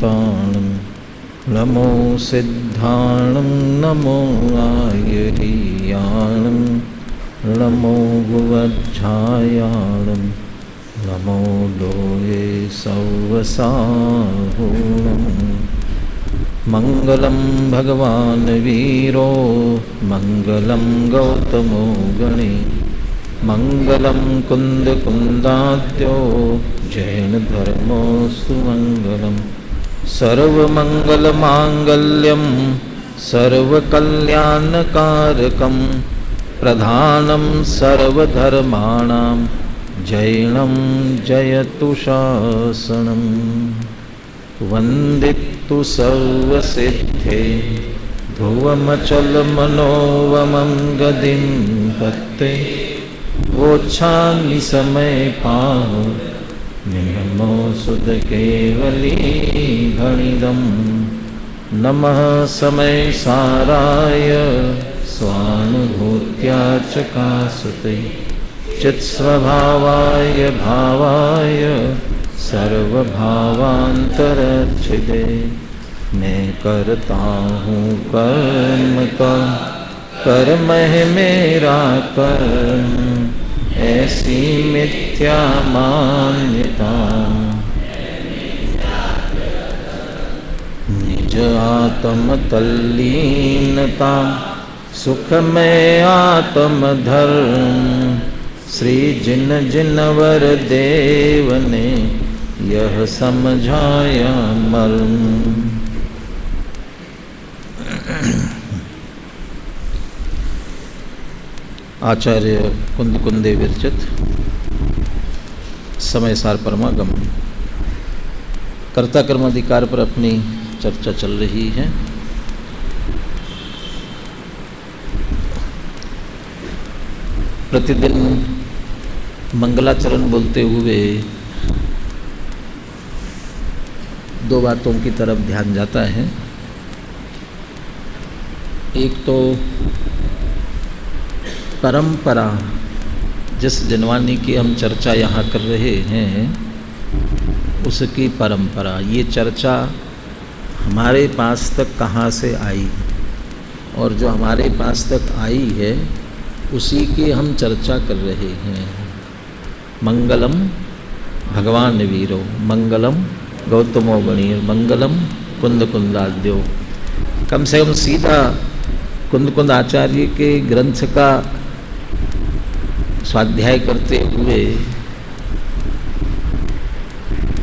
ताणं नमो सिद्धाणं नमो आयरीयाणं नमो भुवज्झायाणं नमो लोये सौवसाहुणं मंगलं भगवान् वीरो मंगलं गौतमो गणे मंगलं कुन्दकुन्दाद्यो जैनधर्मो सुमङ्गलम् सर्वमङ्गलमाङ्गल्यं सर्वकल्याणकारकं प्रधानं सर्वधर्माणां जैनं जयतु शासनं वन्दितु सर्वसिद्धे ध्रुवमचलमनोवमं गतिं पत्ते वोच्छामि समय पाहु नमो सुध केवली गणिदं नमः समय साराय स्वानुभूत्या चकासते चित्स्वभावाय भावाय सर्वभावान्तरच्छिदे मैं करता हूँ कर्म का कर्म है मेरा कर्म ऐसी मिथ्या मान्यता निज आत्म तल्लीनता सुख में आत्म धर्म श्री जिन जिनवर देव ने यह समझाया मर्म। आचार्य कुंदकुंदे विरचित समय सार परमागम कर्ता कर्माधिकार पर अपनी चर्चा चल रही है। प्रतिदिन मंगलाचरण बोलते हुए दो बातों की तरफ ध्यान जाता है। एक तो परंपरा, जिस जनवाणी की हम चर्चा यहाँ कर रहे हैं उसकी परंपरा, ये चर्चा हमारे पास तक कहाँ से आई और जो हमारे पास तक आई है उसी की हम चर्चा कर रहे हैं। मंगलम भगवान वीरो मंगलम गौतमो गणीय मंगलम कुंदकुंदाद्यो। कम से कम सीधा कुंदकुंद आचार्य के ग्रंथ का स्वाध्याय करते हुए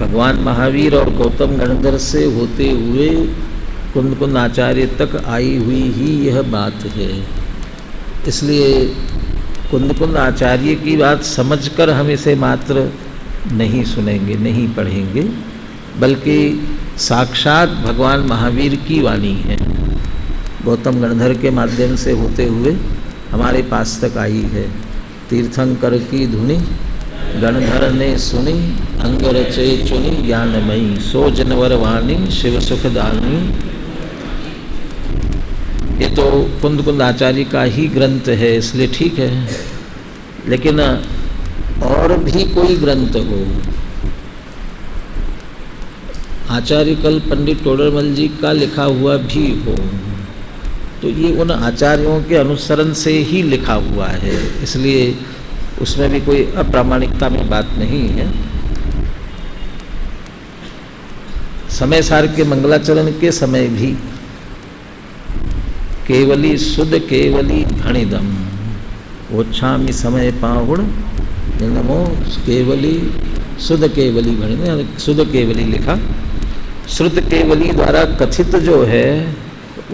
भगवान महावीर और गौतम गणधर से होते हुए कुंदकुंद आचार्य तक आई हुई ही यह बात है। इसलिए कुंदकुंद आचार्य की बात समझकर हम इसे मात्र नहीं सुनेंगे, नहीं पढ़ेंगे, बल्कि साक्षात भगवान महावीर की वाणी है, गौतम गणधर के माध्यम से होते हुए हमारे पास तक आई है। तीर्थंकर की धुनी गणधर ने सुनी अंग रचे चुनी ज्ञानमयी सो जनवर वाणी शिव सुखदानी। ये तो कुंदकुंद आचार्य का ही ग्रंथ है, इसलिए ठीक है। लेकिन और भी कोई ग्रंथ हो, आचार्य कल पंडित टोडरमल जी का लिखा हुआ भी हो, तो ये उन आचार्यों के अनुसरण से ही लिखा हुआ है, इसलिए उसमें भी कोई अप्रामाणिकता में बात नहीं है। समय सार के मंगलाचरण के समय भी केवली सुध केवली घणिदम ओछामी समय पाहुण नमो केवली सुध केवली घणिदम। सुध केवली लिखा, श्रुत केवली द्वारा कथित जो है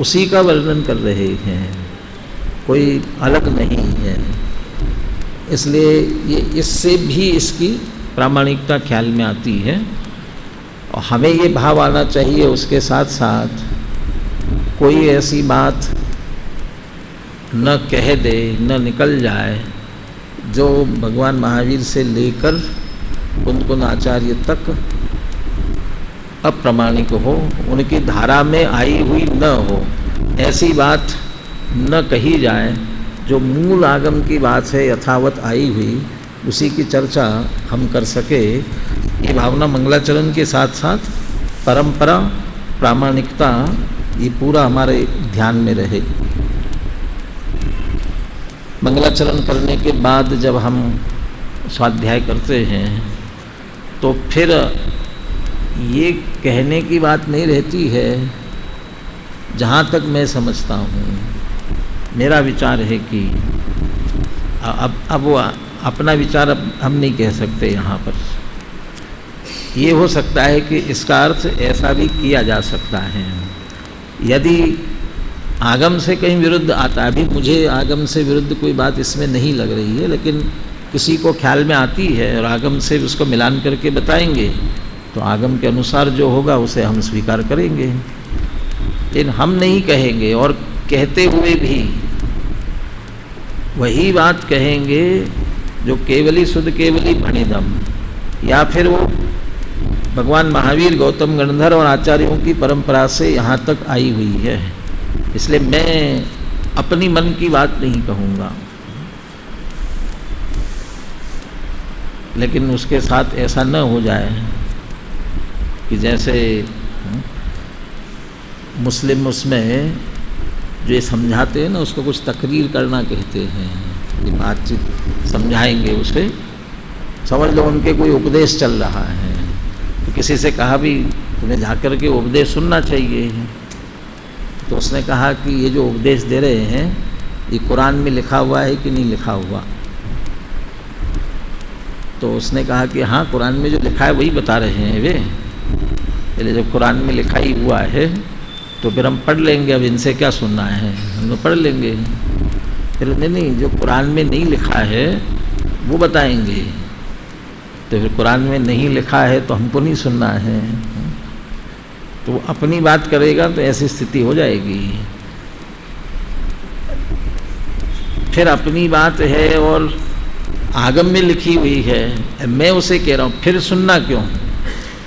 उसी का वर्णन कर रहे हैं, कोई अलग नहीं है। इसलिए ये इससे भी इसकी प्रामाणिकता ख्याल में आती है। और हमें ये भाव आना चाहिए उसके साथ साथ कोई ऐसी बात न कह दे, न निकल जाए जो भगवान महावीर से लेकर कुंदकुंद आचार्य तक अप्रामाणिक हो, उनकी धारा में आई हुई न हो, ऐसी बात न कही जाए। जो मूल आगम की बात है यथावत आई हुई उसी की चर्चा हम कर सके, ये भावना मंगलाचरण के साथ साथ परंपरा, प्रामाणिकता, ये पूरा हमारे ध्यान में रहे। मंगलाचरण करने के बाद जब हम स्वाध्याय करते हैं तो फिर ये कहने की बात नहीं रहती है। जहाँ तक मैं समझता हूँ, मेरा विचार है कि अब वो अपना विचार अब हम नहीं कह सकते यहाँ पर। ये हो सकता है कि इसका अर्थ ऐसा भी किया जा सकता है, यदि आगम से कहीं विरुद्ध आता है। अभी मुझे आगम से विरुद्ध कोई बात इसमें नहीं लग रही है, लेकिन किसी को ख्याल में आती है और आगम से उसको मिलान करके बताएंगे तो आगम के अनुसार जो होगा उसे हम स्वीकार करेंगे। लेकिन हम नहीं कहेंगे, और कहते हुए भी वही बात कहेंगे जो केवली शुद्ध केवली भणिदम, या फिर वो भगवान महावीर, गौतम गणधर और आचार्यों की परंपरा से यहाँ तक आई हुई है। इसलिए मैं अपनी मन की बात नहीं कहूँगा, लेकिन उसके साथ ऐसा न हो जाए कि जैसे मुस्लिम उसमें जो ये समझाते हैं ना, उसको कुछ तकरीर करना कहते हैं। ये बातचीत समझाएंगे उसे, समझ लो उनके कोई उपदेश चल रहा है, तो किसी से कहा भी तुम्हें जाकर के उपदेश सुनना चाहिए, तो उसने कहा कि ये जो उपदेश दे रहे हैं ये कुरान में लिखा हुआ है कि नहीं लिखा हुआ। तो उसने कहा कि हाँ, कुरान में जो लिखा है वही बता रहे हैं वे। पहले जब कुरान में लिखा ही हुआ है तो फिर हम पढ़ लेंगे, अब इनसे क्या सुनना है, हम लोग पढ़ लेंगे। फिर नहीं, जो कुरान में नहीं लिखा है वो बताएंगे। तो फिर कुरान में नहीं लिखा है तो हमको नहीं सुनना है, तो अपनी बात करेगा तो ऐसी स्थिति हो जाएगी। फिर अपनी बात है और आगम में लिखी हुई है, मैं उसे कह रहा हूँ फिर सुनना क्यों,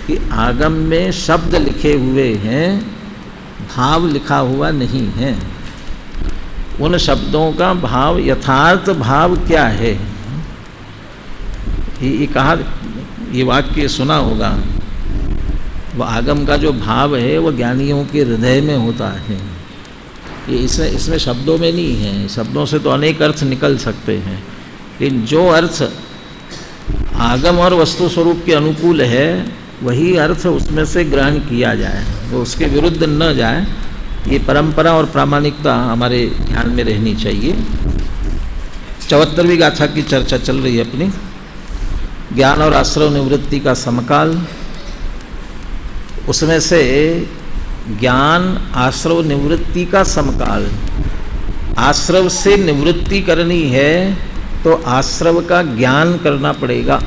कि आगम में शब्द लिखे हुए हैं, भाव लिखा हुआ नहीं है। उन शब्दों का भाव, यथार्थ भाव क्या है, ये कहा, ये वाक्य सुना होगा। वो आगम का जो भाव है वो ज्ञानियों के हृदय में होता है। ये इसमें शब्दों में नहीं है। शब्दों से तो अनेक अर्थ निकल सकते हैं, लेकिन जो अर्थ आगम और वस्तु स्वरूप के अनुकूल है वही अर्थ उसमें से ग्रहण किया जाए, वो उसके विरुद्ध न जाए। ये परंपरा और प्रामाणिकता हमारे ध्यान में रहनी चाहिए। 74वीं गाथा की चर्चा चल रही है अपनी, ज्ञान और आश्रव निवृत्ति का समकाल। उसमें से ज्ञान आश्रव निवृत्ति का समकाल, आश्रव से निवृत्ति करनी है तो आश्रव का ज्ञान करना पड़ेगा।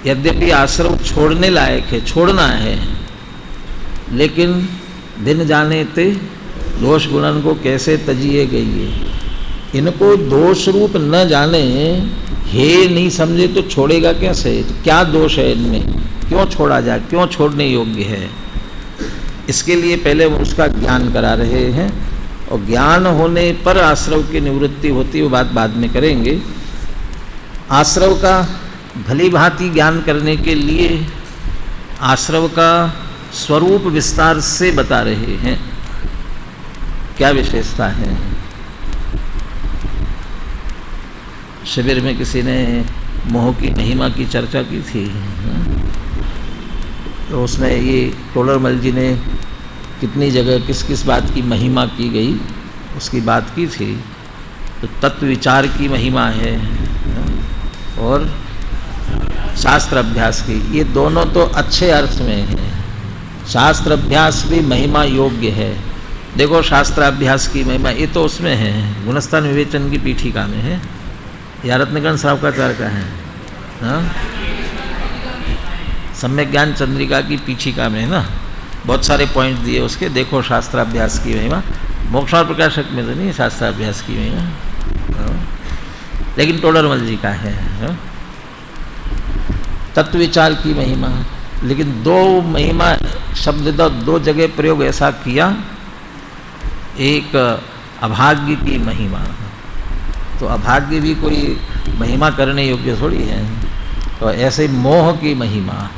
यद्यपि आश्रव छोड़ने लायक है, छोड़ना है, लेकिन दिन जाने ते दोष गुणन को कैसे तजिए गई। इनको दोष रूप न जाने, हे नहीं समझे तो छोड़ेगा कैसे, तो क्या दोष है इनमें, क्यों छोड़ा जाए, क्यों छोड़ने योग्य है। इसके लिए पहले वो उसका ज्ञान करा रहे हैं, और ज्ञान होने पर आश्रव की निवृत्ति होती है, वो बात बाद में करेंगे। आश्रव का भली भांति ज्ञान करने के लिए आश्रव का स्वरूप विस्तार से बता रहे हैं, क्या विशेषता है। शिविर में किसी ने मोह की महिमा की चर्चा की थी, तो उसमें ये टोलरमल जी ने कितनी जगह किस किस बात की महिमा की गई उसकी बात की थी। तो तत्व विचार की महिमा है और शास्त्र अभ्यास की, ये दोनों तो अच्छे अर्थ में है। शास्त्र अभ्यास भी महिमा योग्य है। देखो शास्त्राभ्यास की महिमा ये तो उसमें है, गुणस्थान विवेचन की पीठिका में है, या रत्नगण श्रावकाचार्य का है, हाँ, सम्यक ज्ञान चंद्रिका की पीठिका में है ना, बहुत सारे पॉइंट दिए उसके। देखो शास्त्राभ्यास की महिमा, मोक्षार प्रकाशक में तो नहीं शास्त्राभ्यास की महिमा, लेकिन टोडरमल जी का है। तत्व विचार की महिमा, लेकिन दो महिमा शब्द दो जगह प्रयोग ऐसा किया, एक अभाग्य की महिमा, तो अभाग्य भी कोई महिमा करने योग्य थोड़ी है, तो ऐसे मोह की महिमा,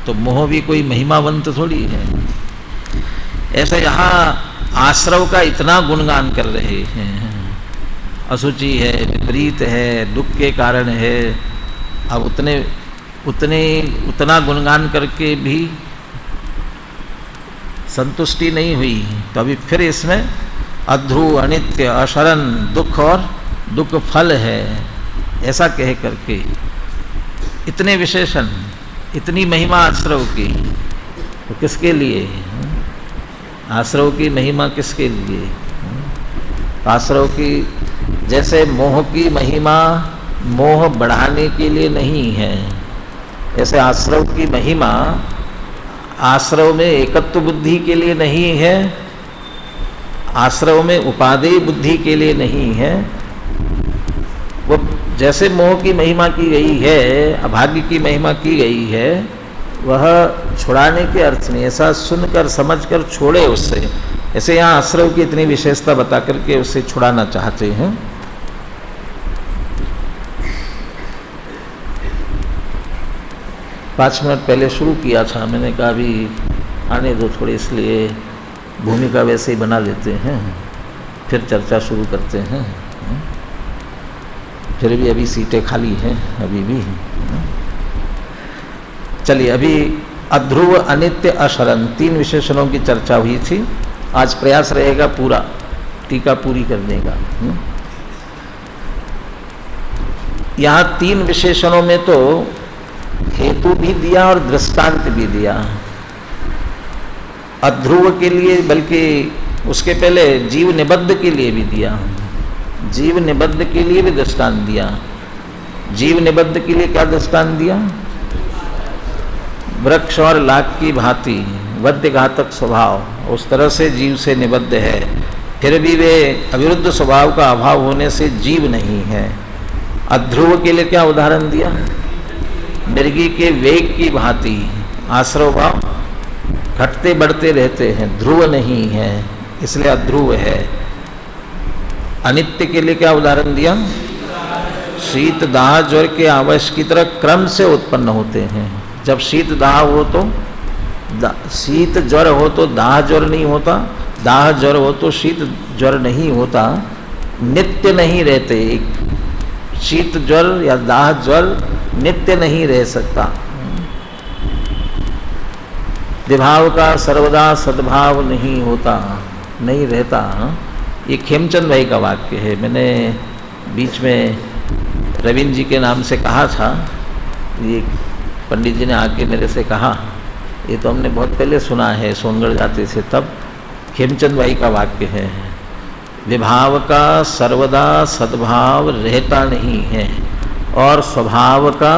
तो मोह भी कोई महिमावंत थोड़ी है। ऐसे यहाँ आश्रव का इतना गुणगान कर रहे हैं, अशुचि है, विपरीत है, दुख के कारण है। अब उतना गुणगान करके भी संतुष्टि नहीं हुई, तो अभी फिर इसमें अध्रुव, अनित्य, अशरण, दुख और दुख फल है, ऐसा कह करके इतने विशेषण, इतनी महिमा आश्रव की, तो किसके लिए? आश्रव की महिमा किसके लिए? आश्रव की जैसे मोह की महिमा मोह बढ़ाने के लिए नहीं है, ऐसे आश्रव की महिमा आश्रव में एकत्व बुद्धि के लिए नहीं है, आश्रव में उपादेय बुद्धि के लिए नहीं है। वो जैसे मोह की महिमा की गई है, अभाग्य की महिमा की गई है, वह छुड़ाने के अर्थ में, ऐसा सुनकर समझकर छोड़े उससे, ऐसे यहाँ आश्रव की इतनी विशेषता बता करके उससे छुड़ाना चाहते हैं। 5 मिनट पहले शुरू किया था, मैंने कहा अभी आने दो थोड़ी, इसलिए भूमिका वैसे ही बना लेते हैं, फिर चर्चा शुरू करते हैं। फिर भी अभी सीटें खाली हैं, अभी भी। चलिए, अभी अध्रुव, अनित्य, अशरण 3 विशेषणों की चर्चा हुई थी। आज प्रयास रहेगा पूरा टीका पूरी करने का। यहाँ 3 विशेषणों में तो हेतु भी दिया और दृष्टांत भी दिया। अध्रुव के लिए, बल्कि उसके पहले जीव निबद्ध के लिए भी दिया, जीव निबद्ध के लिए भी दृष्टांत दिया। जीव निबद्ध के लिए क्या दृष्टांत दिया? वृक्ष और लाख की भांति वध्य घातक स्वभाव, उस तरह से जीव से निबद्ध है, फिर भी वे अविरुद्ध स्वभाव का अभाव होने से जीव नहीं है। अध्रुव के लिए क्या उदाहरण दिया? मृगी के वेग की भांति आश्रव भाव घटते बढ़ते रहते हैं, ध्रुव नहीं है, इसलिए अध्रुव है। अनित्य के लिए क्या उदाहरण दिया? शीत दाह ज्वर के आवेश की तरह क्रम से उत्पन्न होते हैं। जब शीत दाह हो तो शीत ज्वर हो तो दाह ज्वर नहीं होता, दाह ज्वर हो तो शीत ज्वर नहीं होता, नित्य नहीं रहते। शीत ज्वर या दाह ज्वर नित्य नहीं रह सकता। विभाव का सर्वदा सद्भाव नहीं होता, नहीं रहता। ये खेमचंद भाई का वाक्य है। मैंने बीच में रविंद्र जी के नाम से कहा था, ये पंडित जी ने आके मेरे से कहा, ये तो हमने बहुत पहले सुना है, सोनगढ़ जाते थे तब। खेमचंद भाई का वाक्य है, विभाव का सर्वदा सद्भाव रहता नहीं है और स्वभाव का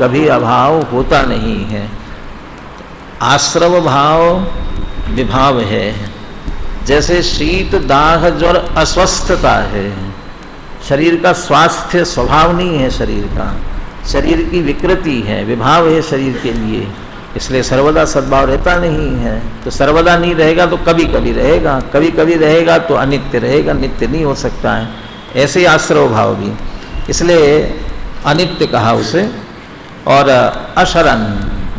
कभी अभाव होता नहीं है। आश्रव भाव विभाव है, जैसे शीत दाह ज्वर अस्वस्थता है। शरीर का स्वास्थ्य स्वभाव नहीं है, शरीर की विकृति है, विभाव है शरीर के लिए, इसलिए सर्वदा सद्भाव रहता नहीं है। तो सर्वदा नहीं रहेगा तो कभी कभी रहेगा, कभी कभी रहेगा तो अनित्य रहेगा, नित्य नहीं हो सकता है। ऐसे आश्रव भाव भी, इसलिए अनित्य कहा उसे। और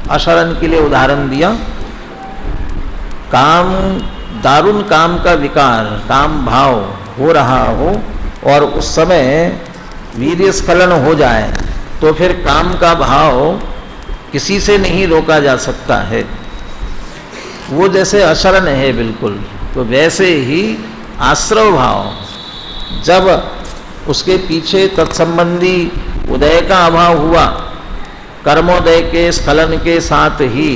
अशरण के लिए उदाहरण दिया, काम, दारुण काम का विकार, काम भाव हो रहा हो और उस समय वीर्य स्खलन हो जाए तो फिर काम का भाव किसी से नहीं रोका जा सकता है। वो जैसे अशरण है बिल्कुल, तो वैसे ही आश्रव भाव, जब उसके पीछे तत्संबंधी उदय का अभाव हुआ, कर्मोदय के स्खलन के साथ ही,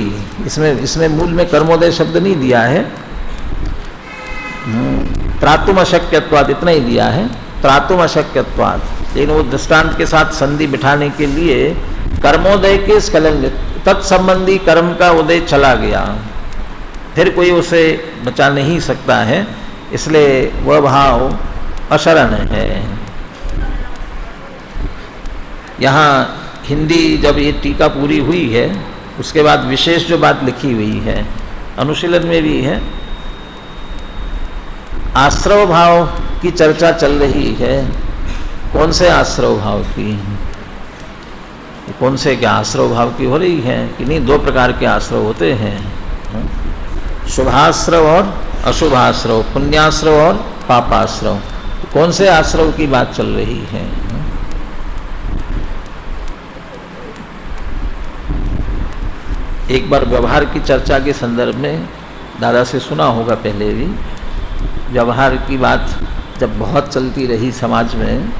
इसमें मूल में कर्मोदय शब्द नहीं दिया है, त्रातुम अशक्यत्वाद इतना ही दिया है, त्रातुम अशक्यत्वाद, लेकिन वो दृष्टांत के साथ संधि बिठाने के लिए कर्मोदय के स्खलन, तत्संबंधी कर्म का उदय चला गया, फिर कोई उसे बचा नहीं सकता है, इसलिए वह भाव अशरण है। यहाँ हिंदी जब ये टीका पूरी हुई है, उसके बाद विशेष जो बात लिखी हुई है, अनुशीलन में भी है, आश्रव भाव की चर्चा चल रही है। कौन से आश्रव भाव की? कौन से क्या आश्रव भाव की हो रही है कि नहीं? दो प्रकार के आश्रव होते हैं, शुभाश्रव और अशुभाश्रव, पुण्याश्रव और पापाश्रव। कौन से आश्रव की बात चल रही है? एक बार व्यवहार की चर्चा के संदर्भ में दादा से सुना होगा पहले भी, व्यवहार की बात जब बहुत चलती रही समाज में,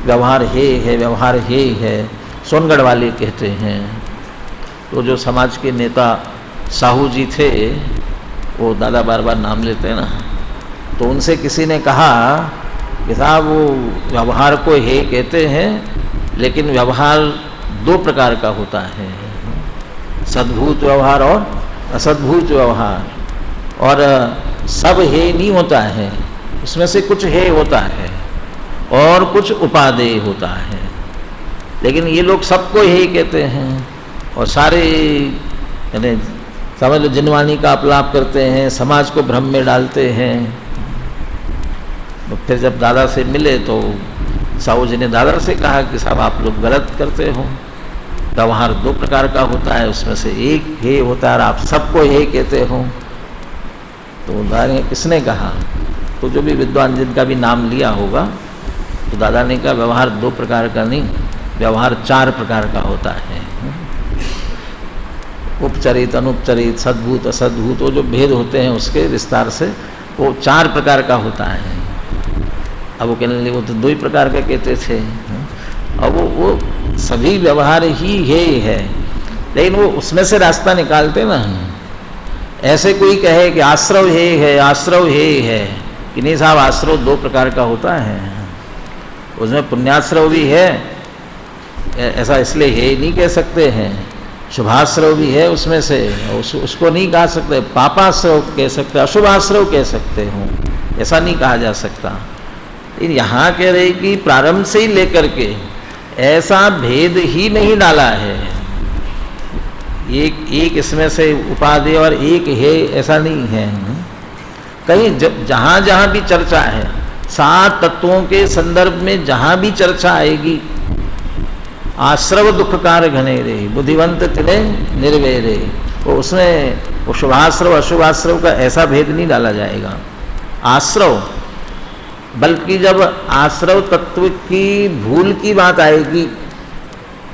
व्यवहार है व्यवहार है, सोनगढ़ वाले कहते हैं। तो जो समाज के नेता साहू जी थे, वो दादा बार बार नाम लेते हैं ना, तो उनसे किसी ने कहा कि साहब वो व्यवहार को है कहते हैं, लेकिन व्यवहार दो प्रकार का होता है, सद्भूत व्यवहार और असद्भूत व्यवहार। और सब है नहीं होता है, उसमें से कुछ है होता है और कुछ उपादेय होता है। लेकिन ये लोग सबको है कहते हैं और सारे यानी समझ लो जिनवानी का अपलाप करते हैं, समाज को भ्रम में डालते हैं। तो फिर जब दादा से मिले तो साहू जी ने दादा से कहा कि साहब आप लोग गलत करते हो, व्यवहार दो प्रकार का होता है, उसमें से एक हे होता है और आप सबको हे कहते हो। तो दादा ने किसने कहा? तो जो भी विद्वान जिनका भी नाम लिया होगा, तो दादा ने कहा व्यवहार दो प्रकार का नहीं, व्यवहार चार प्रकार का होता है। उपचरित, अनुपचरित, सद्भूत, असद्भूत, वो जो भेद होते हैं उसके विस्तार से वो चार प्रकार का होता है। अब वो कहने लगे वो तो दो ही प्रकार का कहते थे। अब वो सभी व्यवहार ही है, लेकिन वो उसमें से रास्ता निकालते ना। ऐसे कोई कहे कि आश्रव है आश्रव है कि नहीं साहब, आश्रव दो प्रकार का होता है, उसमें पुण्याश्रव भी है, ऐसा इसलिए है नहीं कह सकते हैं, शुभाश्रव भी है उसमें से, उसको नहीं कह सकते, पापाश्रव कह सकते, अशुभाश्रव कह सकते हो, ऐसा नहीं कहा जा सकता। लेकिन यहाँ कह रहे कि प्रारंभ से ही लेकर के ऐसा भेद ही नहीं डाला है, एक इसमें से उपादेय और एक है, ऐसा नहीं है। कहीं जहाँ जहाँ भी चर्चा है, सात तत्वों के संदर्भ में जहाँ भी चर्चा आएगी, आश्रव दुखकार घने रे बुद्धिवंत तिले निर्वेरे, वो उसमें वो शुभाश्रव अशुभाश्रव का ऐसा भेद नहीं डाला जाएगा। आश्रव, बल्कि जब आश्रव तत्व की भूल की बात आएगी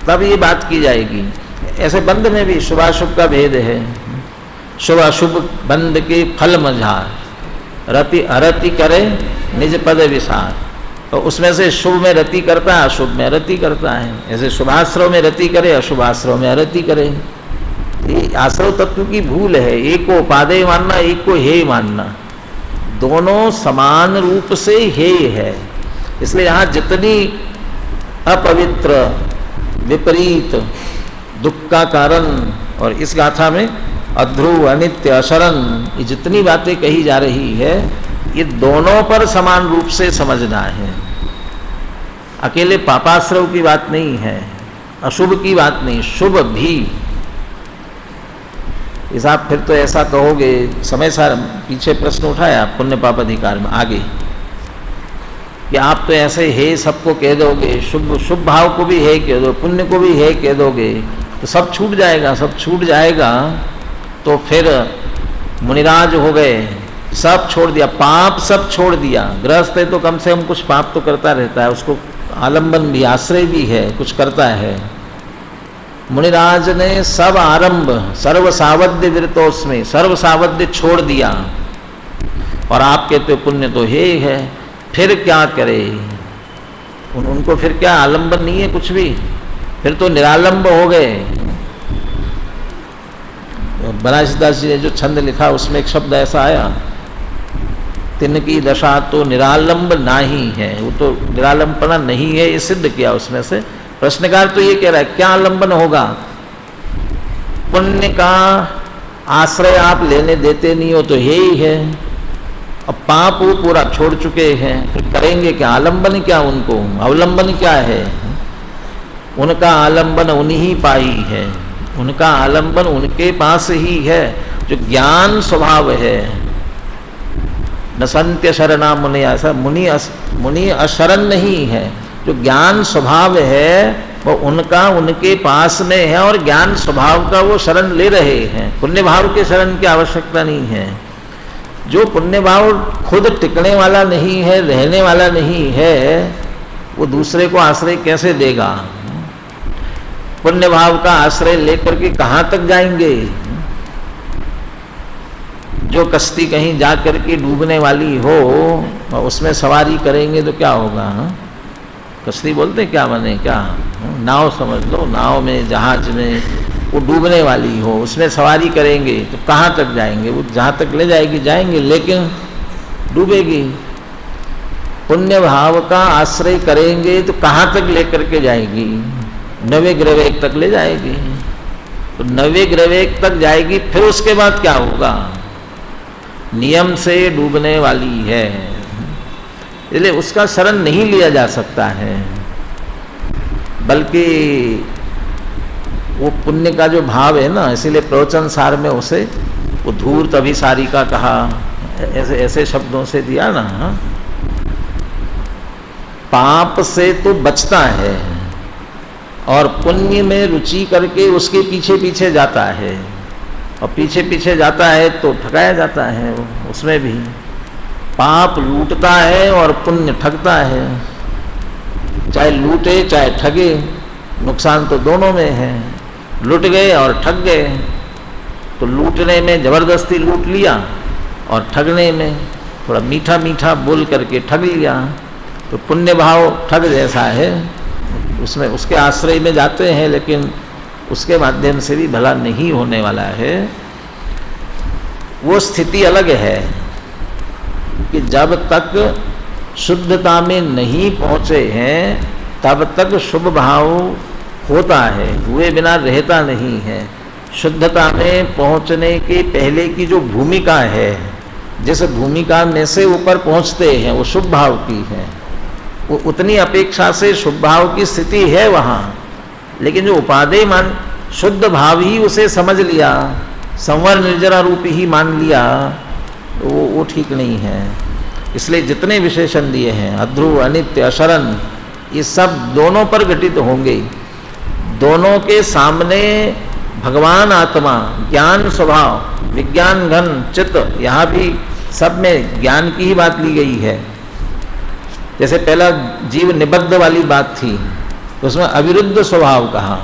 तब ये बात की जाएगी। ऐसे बंध में भी शुभाशुभ का भेद है, शुभ अशुभ बंध के फल मझार, रति अरति करे निज पद विसार। तो उसमें से शुभ में रति करता है, अशुभ में रति करता है। ऐसे शुभाश्रव में रति करे, अशुभाश्रव में अरति करे। ये आश्रव तत्व की भूल है, एक को उपादेय मानना, एक को हे मानना, दोनों समान रूप से हे है। इसलिए यहाँ जितनी अपवित्र, विपरीत, दुख का कारण, और इस गाथा में अध्रुव, अनित्य, अशरण, ये जितनी बातें कही जा रही है, ये दोनों पर समान रूप से समझना है। अकेले पापाश्रव की बात नहीं है, अशुभ की बात नहीं, शुभ भी। इस आप फिर तो ऐसा कहोगे, समय सार पीछे प्रश्न उठाया पुण्य पाप अधिकार में आगे, कि आप तो ऐसे है सबको कह दोगे, शुभ भाव को भी है कह दो, पुण्य को भी है कह दोगे, तो सब छूट जाएगा। सब छूट जाएगा तो फिर मुनिराज हो गए, सब छोड़ दिया, पाप सब छोड़ दिया। गृहस्थ है तो कम से कम कुछ पाप तो करता रहता है, उसको आलंबन भी, आश्रय भी है, कुछ करता है। मुनिराज ने सब आरंभ, सर्व सावध्य विरतोस्मि, सर्व सावध्य छोड़ दिया, और आप कहते हो पुण्य तो है, फिर क्या करे? उनको फिर क्या आलंबन नहीं है कुछ भी, फिर तो निरालंब हो गए। बनारसदास जी ने जो छंद लिखा उसमें एक शब्द ऐसा आया, तिनकी दशा तो निरालंब नाही है, वो तो निरालंबपना नहीं है, ये सिद्ध किया उसमें से। प्रश्नकार तो ये कह रहा है क्या आलंबन होगा? पुण्य का आश्रय आप लेने देते नहीं हो तो यही है, अब पाप वो पूरा छोड़ चुके हैं, फिर करेंगे क्या? आलंबन क्या उनको? अवलंबन क्या है? उनका आलंबन उन्हीं पाई है, उनका आलंबन उनके पास ही है, जो ज्ञान स्वभाव है। न संत्य शरणा मुनि, ऐसा मुनि अशरण नहीं है, जो ज्ञान स्वभाव है वो उनका उनके पास में है और ज्ञान स्वभाव का वो शरण ले रहे हैं। पुण्य भाव के शरण की आवश्यकता नहीं है। जो पुण्य भाव खुद टिकने वाला नहीं है, रहने वाला नहीं है, वो दूसरे को आश्रय कैसे देगा? पुण्य भाव का आश्रय लेकर के कहाँ तक जाएंगे? जो कश्ती कहीं जा करके डूबने वाली हो उसमें सवारी करेंगे तो क्या होगा? कश्ती बोलते क्या बने, क्या नाव समझ लो, नाव में जहाज में वो डूबने वाली हो, उसमें सवारी करेंगे तो कहाँ तक जाएंगे? वो जहाँ तक ले जाएगी जाएंगे, लेकिन डूबेगी। पुण्य भाव का आश्रय करेंगे तो कहाँ तक लेकर के जाएगी? 9वें ग्रवेग तक ले जाएगी। तो 9वें ग्रवेग तक जाएगी, फिर उसके बाद क्या होगा? नियम से डूबने वाली है, इसलिए उसका शरण नहीं लिया जा सकता है। बल्कि वो पुण्य का जो भाव है ना, इसीलिए प्रवचन सार में उसे वो धूर्त अभिसारी का कहा, ऐसे ऐसे शब्दों से दिया ना। पाप से तो बचता है और पुण्य में रुचि करके उसके पीछे पीछे जाता है, और पीछे पीछे जाता है तो ठगाया जाता है। उसमें भी पाप लूटता है और पुण्य ठगता है। चाहे लूटे चाहे ठगे, नुकसान तो दोनों में है। लूट गए और ठग गए, तो लूटने में जबरदस्ती लूट लिया और ठगने में थोड़ा मीठा मीठा बोल करके ठग लिया। तो पुण्य भाव ठग जैसा है, उसमें उसके आश्रय में जाते हैं, लेकिन उसके माध्यम से भी भला नहीं होने वाला है। वो स्थिति अलग है कि जब तक शुद्धता में नहीं पहुंचे हैं तब तक शुभ भाव होता है, हुए बिना रहता नहीं है। शुद्धता में पहुंचने के पहले की जो भूमिका है, जिस भूमिका में से ऊपर पहुंचते हैं, वो शुभ भाव की है। वो उतनी अपेक्षा से शुभ भाव की स्थिति है वहाँ, लेकिन जो उपादेय मान शुद्ध भाव ही उसे समझ लिया, संवर निर्जरा रूप ही मान लिया, तो वो ठीक नहीं है। इसलिए जितने विशेषण दिए हैं, अध्रुव, अनित्य, अशरण, ये सब दोनों पर घटित होंगे। दोनों के सामने भगवान आत्मा, ज्ञान स्वभाव, विज्ञान घन चित्त, यहाँ भी सब में ज्ञान की ही बात ली गई है। जैसे पहला जीव निबद्ध वाली बात थी, तो उसमें अविरुद्ध स्वभाव कहा।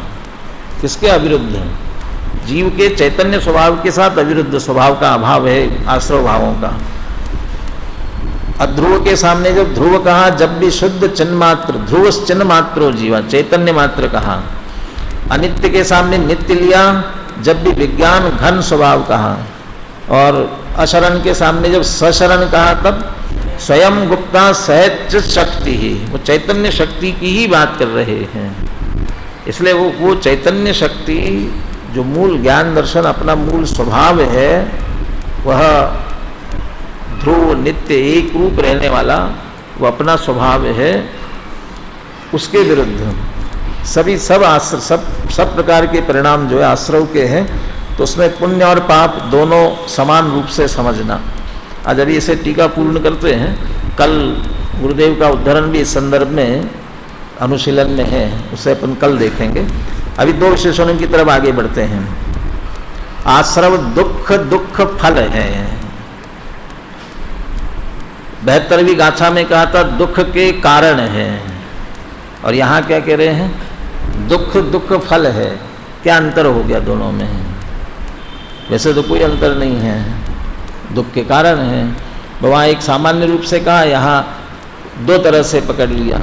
किसके अविरुद्ध? जीव के चैतन्य स्वभाव के साथ अविरुद्ध स्वभाव का अभाव है, आश्रव भावों का। अध्रुव के सामने जब ध्रुव कहा, जब भी शुद्ध चिन्ह मात्र, ध्रुव चिन्ह मात्रो जीवा, चैतन्य मात्र कहा। अनित्य के सामने नित्य लिया, जब भी विज्ञान घन स्वभाव कहा। और अशरण के सामने जब सशरण कहा, तब स्वयं गुप्ता सहज शक्ति ही, वो चैतन्य शक्ति की ही बात कर रहे हैं। इसलिए वो चैतन्य शक्ति जो मूल ज्ञान दर्शन अपना मूल स्वभाव है, वह ध्रुव नित्य एक रूप रहने वाला वो अपना स्वभाव है। उसके विरुद्ध सब प्रकार के परिणाम जो है आश्रव के हैं, तो उसमें पुण्य और पाप दोनों समान रूप से समझना। आज अभी इसे टीका पूर्ण करते हैं। कल गुरुदेव का उद्धरण भी इस संदर्भ में अनुशीलन में है, उसे अपन कल देखेंगे। अभी 2 विशेषणों की तरफ आगे बढ़ते हैं। आश्रव दुख फल है। 72वीं गाथा में कहा था दुख के कारण है, और यहाँ क्या कह रहे हैं? दुख फल है। क्या अंतर हो गया दोनों में? वैसे तो कोई अंतर नहीं है, दुख के कारण है। वहाँ एक सामान्य रूप से कहा, यहाँ 2 तरह से पकड़ लिया,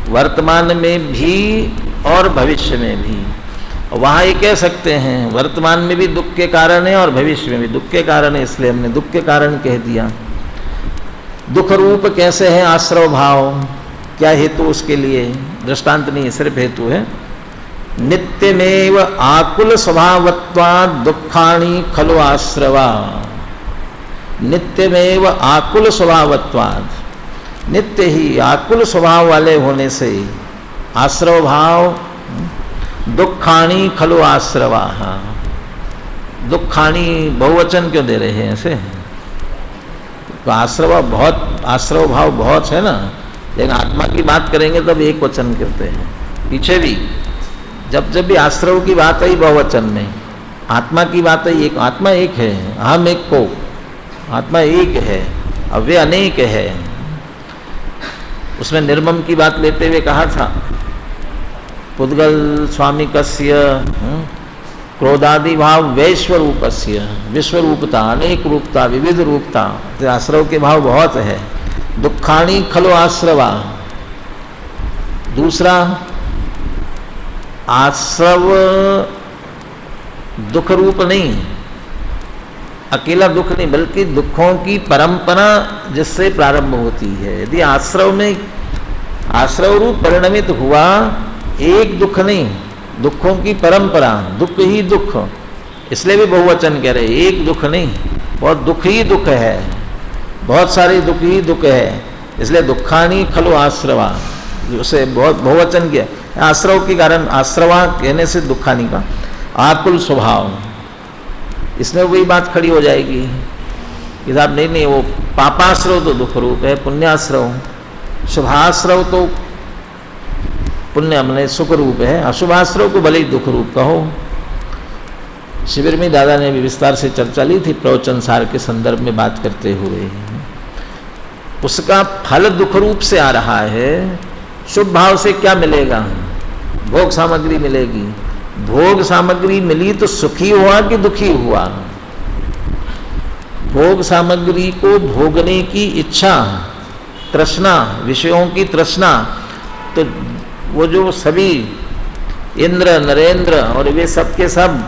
वर्तमान में भी और भविष्य में भी। वहाँ ये कह सकते हैं वर्तमान में भी दुख के कारण है और भविष्य में भी दुख के कारण है, इसलिए हमने दुख के कारण कह दिया। दुख रूप कैसे है आश्रव भाव? क्या हेतु उसके लिए? दृष्टांत नहीं, सिर्फ हेतु है। नित्यमेव आकुल स्वभावत्वात् दुखानि खलु आश्रवा। नित्यमेव आकुल स्वभावत्वात्, नित्य ही आकुल स्वभाव वाले होने से आश्रव भाव दुखानि खलु आश्रवा। दुखानि बहुवचन क्यों दे रहे हैं ऐसे? तो आश्रव भाव बहुत है ना, लेकिन आत्मा की बात करेंगे तब एक वचन करते हैं। पीछे भी जब जब भी आश्रव की बात आई बहुवचन में, आत्मा की बात आई, एक आत्मा एक है, हम एक को, आत्मा एक है, अब वे अनेक है। उसमें निर्मम की बात लेते हुए कहा था, पुद्गल स्वामी कस्य क्रोधादि भाव वैश्व रूपस्य, विश्व रूपता, अनेक रूपता, विविध रूपता, आश्रव के भाव बहुत है। दुखाणी खलो आश्रवा, दूसरा आश्रव दुख रूप नहीं, अकेला दुख नहीं, बल्कि दुखों की परंपरा जिससे प्रारंभ होती है। यदि आश्रव में आश्रव रूप परिणमित हुआ, एक दुख नहीं, दुखों की परंपरा, दुख ही दुख, इसलिए भी बहुवचन कह रहे, एक दुख नहीं, बहुत दुख ही दुख है, बहुत सारे दुख ही दुख है, इसलिए दुखानी खलो आश्रवा, उसे बहुत बहुवचन किया। आश्रव के कारण आश्रवा कहने से दुखानी का आकुल स्वभाव, इसमें वही बात खड़ी हो जाएगी कि साहब नहीं, वो पापाश्रव तो दुख रूप है, पुण्याश्रव, शुभाश्रव तो पुण्य मैंने सुख रूप है, अशुभाश्रव को भले ही दुख रूप कहो। शिविर में दादा ने भी विस्तार से चर्चा ली थी प्रवचन सार के संदर्भ में बात करते हुए। उसका फल दुख रूप से आ रहा है, शुभ भाव से क्या मिलेगा? भोग सामग्री मिलेगी। भोग सामग्री मिली तो सुखी हुआ कि दुखी हुआ? भोग सामग्री को भोगने की इच्छा, तृष्णा, विषयों की तृष्णा, तो वो जो सभी इंद्र नरेंद्र और वे सब के सब,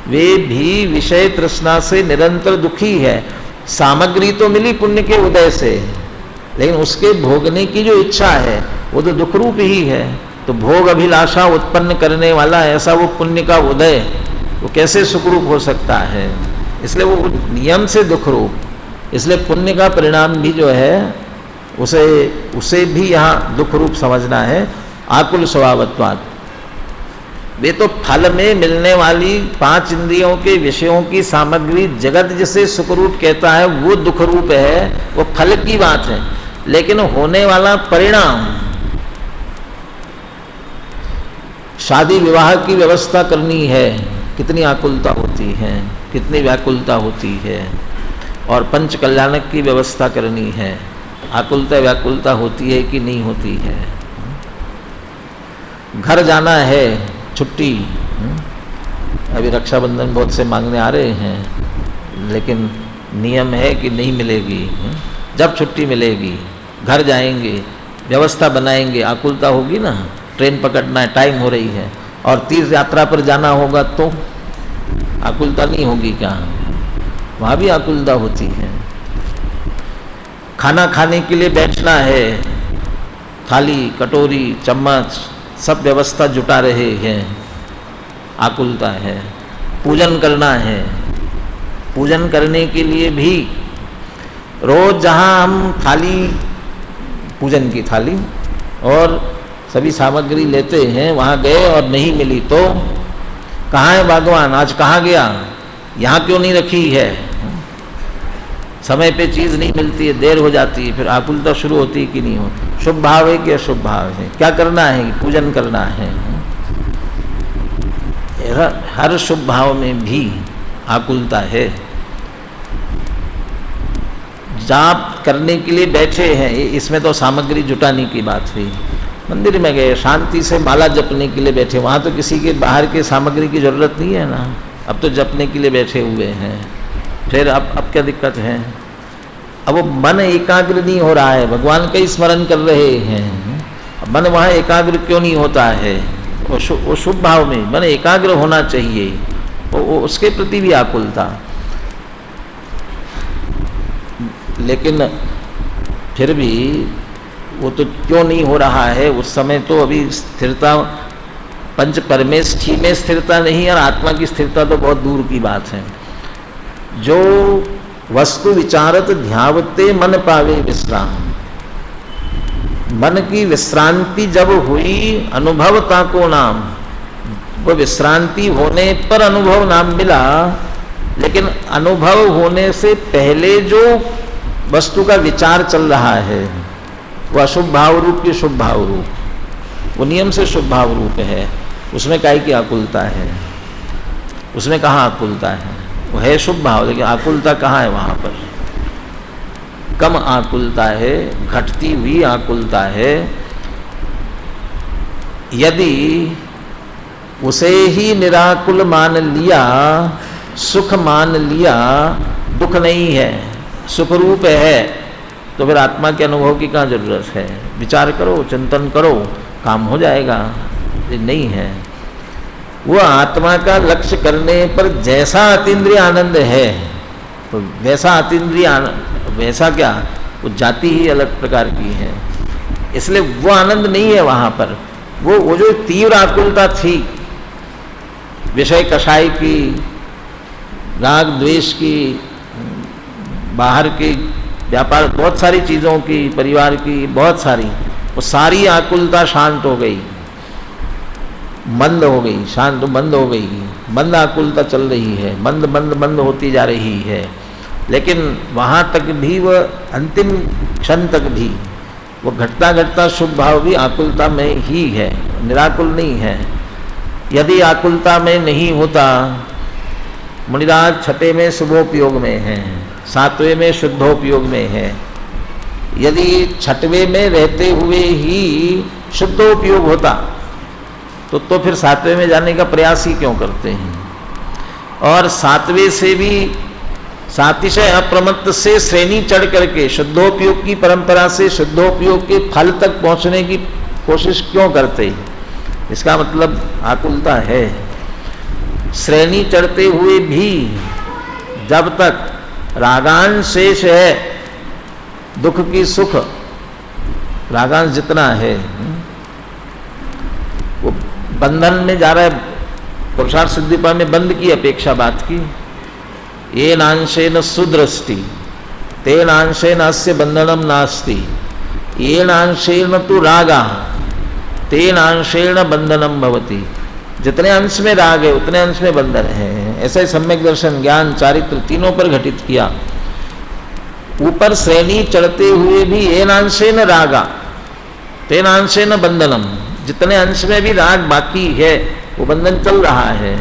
वे भी विषय तृष्णा से निरंतर दुखी है। सामग्री तो मिली पुण्य के उदय से, लेकिन उसके भोगने की जो इच्छा है वो तो दुख रूप ही है। तो भोग अभिलाषा उत्पन्न करने वाला ऐसा वो पुण्य का उदय, वो कैसे सुखरूप हो सकता है? इसलिए वो नियम से दुख रूप। इसलिए पुण्य का परिणाम भी जो है उसे भी यहाँ दुख रूप समझना है। आकुल स्वभावत्वात्, वे तो फल में मिलने वाली 5 इंद्रियों के विषयों की सामग्री जगत जिसे सुखरूप कहता है वो दुख रूप है, वो फल की बात है। लेकिन होने वाला परिणाम, शादी विवाह की व्यवस्था करनी है, कितनी आकुलता होती है, कितनी व्याकुलता होती है। और पंच कल्याणक की व्यवस्था करनी है, आकुलता व्याकुलता होती है कि नहीं होती है। घर जाना है, छुट्टी, अभी रक्षाबंधन बहुत से मांगने आ रहे हैं, लेकिन नियम है कि नहीं मिलेगी। जब छुट्टी मिलेगी घर जाएंगे, व्यवस्था बनाएंगे, आकुलता होगी ना, ट्रेन पकड़ना है, टाइम हो रही है, और तीर्थ यात्रा पर जाना होगा तो आकुलता नहीं होगी क्या? वहाँ भी आकुलता होती है। खाना खाने के लिए बैठना है, थाली कटोरी चम्मच सब व्यवस्था जुटा रहे हैं, आकुलता है। पूजन करना है, पूजन करने के लिए भी रोज जहाँ हम थाली, पूजन की थाली और सभी सामग्री लेते हैं, वहाँ गए और नहीं मिली तो कहाँ है भगवान, आज कहाँ गया, यहाँ क्यों नहीं रखी है? समय पे चीज़ नहीं मिलती है, देर हो जाती है, फिर आकुलता शुरू होती है कि नहीं हो? शुभ भाव है कि अशुभ भाव है? क्या करना है? पूजन करना है। हर शुभ भाव में भी आकुलता है। जाप करने के लिए बैठे हैं, इसमें तो सामग्री जुटाने की बात हुई। मंदिर में गए, शांति से माला जपने के लिए बैठे, वहाँ तो किसी के बाहर के सामग्री की जरूरत नहीं है ना, अब तो जपने के लिए बैठे हुए हैं। फिर अब क्या दिक्कत है? अब वो मन एकाग्र नहीं हो रहा है, भगवान का ही स्मरण कर रहे हैं, मन वहाँ एकाग्र क्यों नहीं होता है? वो शुभ भाव में मन एकाग्र होना चाहिए, वो उसके प्रति भी आकुलता। लेकिन फिर भी वो तो क्यों नहीं हो रहा है? उस समय तो अभी स्थिरता, पंच परमेष्ठी में स्थिरता नहीं, और आत्मा की स्थिरता तो बहुत दूर की बात है। जो वस्तु विचारत ध्यावते मन पावे विश्राम, मन की विश्रांति जब हुई अनुभवता को नाम, वो विश्रांति होने पर अनुभव नाम मिला। लेकिन अनुभव होने से पहले जो वस्तु का विचार चल रहा है वो अशुभ भाव रूप की शुभ भाव रूप, वो नियम से शुभ भाव रूप है। उसमें काहे की आकुलता है? उसमें कहाँ आकुलता है? वो है शुभ भाव, लेकिन आकुलता कहाँ है वहाँ पर? कम आकुलता है, घटती हुई आकुलता है। यदि उसे ही निराकुल मान लिया, सुख मान लिया, दुख नहीं है, सुख रूप है, तो फिर आत्मा के अनुभव की कहाँ जरूरत है? विचार करो, चिंतन करो, काम हो जाएगा। ये नहीं है। वो आत्मा का लक्ष्य करने पर जैसा अतीन्द्रिय आनंद है, तो वैसा अतीन्द्रिय आनंद, वैसा क्या, वो जाति ही अलग प्रकार की है। इसलिए वो आनंद नहीं है वहाँ पर। वो जो तीव्र आकुलता थी विषय कषाय की, राग द्वेष की, बाहर की व्यापार, बहुत सारी चीज़ों की, परिवार की, बहुत सारी, वो सारी आकुलता शांत हो गई, मंद हो गई, शांत बंद हो गई। मंद आकुलता चल रही है, मंद मंद मंद होती जा रही है। लेकिन वहाँ तक भी वह अंतिम क्षण तक भी वो घटता घटता शुभ भाव भी आकुलता में ही है, निराकुल नहीं है। यदि आकुलता में नहीं होता, मुनिराज छठे में शुभोपयोग में है, सातवें में शुद्धोपयोग में है। यदि छठवें में रहते हुए ही शुद्धोपयोग होता तो फिर सातवें में जाने का प्रयास ही क्यों करते हैं? और सातवें से भी सातिशय अप्रमत्त से श्रेणी चढ़ करके शुद्धोपयोग की परंपरा से शुद्धोपयोग के फल तक पहुंचने की कोशिश क्यों करते हैं? इसका मतलब आकुलता है। श्रेणी चढ़ते हुए भी जब तक रागांश शेष है, दुख की सुख रागांश जितना है, वो बंधन में जा रहा है। पुरुषार्थ सिद्धिपा में बंध की अपेक्षा बात की। ये नांशेन सुदृष्टि तेन अंशेन अस्य बंधनम नास्ति, ये नांशेन तु रागा तेन अंशेन बंधनम भवति। जितने अंश में राग है उतने अंश में बंधन है। ऐसा ही सम्यक दर्शन, ज्ञान, चारित्र तीनों पर घटित किया। ऊपर श्रेणी चढ़ते हुए भी येन अंशेन रागा तेन अंशेन बंधनम, जितने अंश में भी राग बाकी है वो बंधन चल रहा है।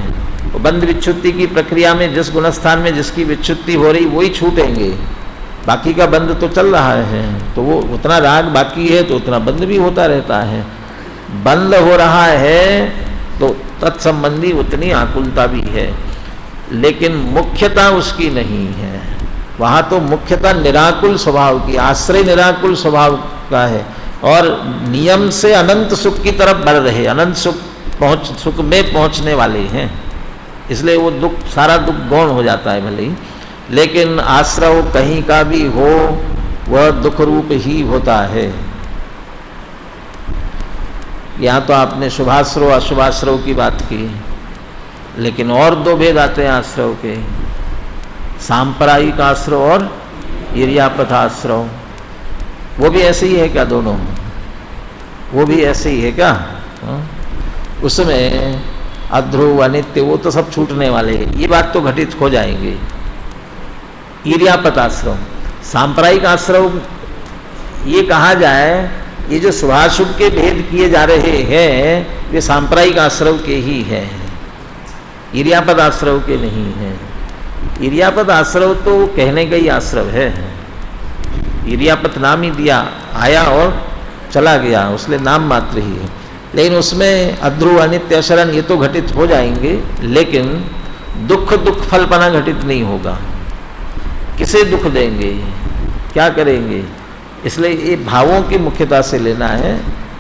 वो बंध विच्छुत्ति की प्रक्रिया में जिस गुणस्थान में जिसकी विच्छुत्ति हो रही वही छूटेंगे, बाकी का बंध तो चल रहा है। तो वो उतना राग बाकी है तो उतना बंध भी होता रहता है। बंद हो रहा है तो तत्संबंधी उतनी आकुलता भी है, लेकिन मुख्यता उसकी नहीं है। वहाँ तो मुख्यता निराकुल स्वभाव की, आश्रय निराकुल स्वभाव का है, और नियम से अनंत सुख की तरफ बढ़ रहे, अनंत सुख में पहुँचने वाले हैं। इसलिए वो दुख, सारा दुख गौण हो जाता है भले ही, लेकिन आश्रव कहीं का भी हो वह दुख रूप ही होता है। यहाँ तो आपने शुभाश्रव अशुभाश्रव की बात की, लेकिन और दो भेद आते हैं आश्रव के, सांप्रदायिक आश्रव और इर्यापथ आश्रव। वो भी ऐसे ही है क्या? दोनों वो भी ऐसे ही है क्या? उसमें अध्रुव अनित्य वो तो सब छूटने वाले हैं, ये बात तो घटित हो जाएंगे। इर्यापथ आश्रव, सांप्रदायिक आश्रव, ये कहा जाए ये जो शुभाशुभ के भेद किए जा रहे हैं ये सांप्रदायिक आश्रव के ही हैं, इर्यापथ आश्रव के नहीं हैं। इर्यापथ आश्रव तो कहने का ही आश्रव है। इर्यापथ नाम ही दिया, आया और चला गया, उसने नाम मात्र ही है। लेकिन उसमें अध्रुव अनित्य अशरण ये तो घटित हो जाएंगे, लेकिन दुख फलपना घटित नहीं होगा। किसे दुख देंगे, क्या करेंगे? इसलिए ये भावों की मुख्यता से लेना है।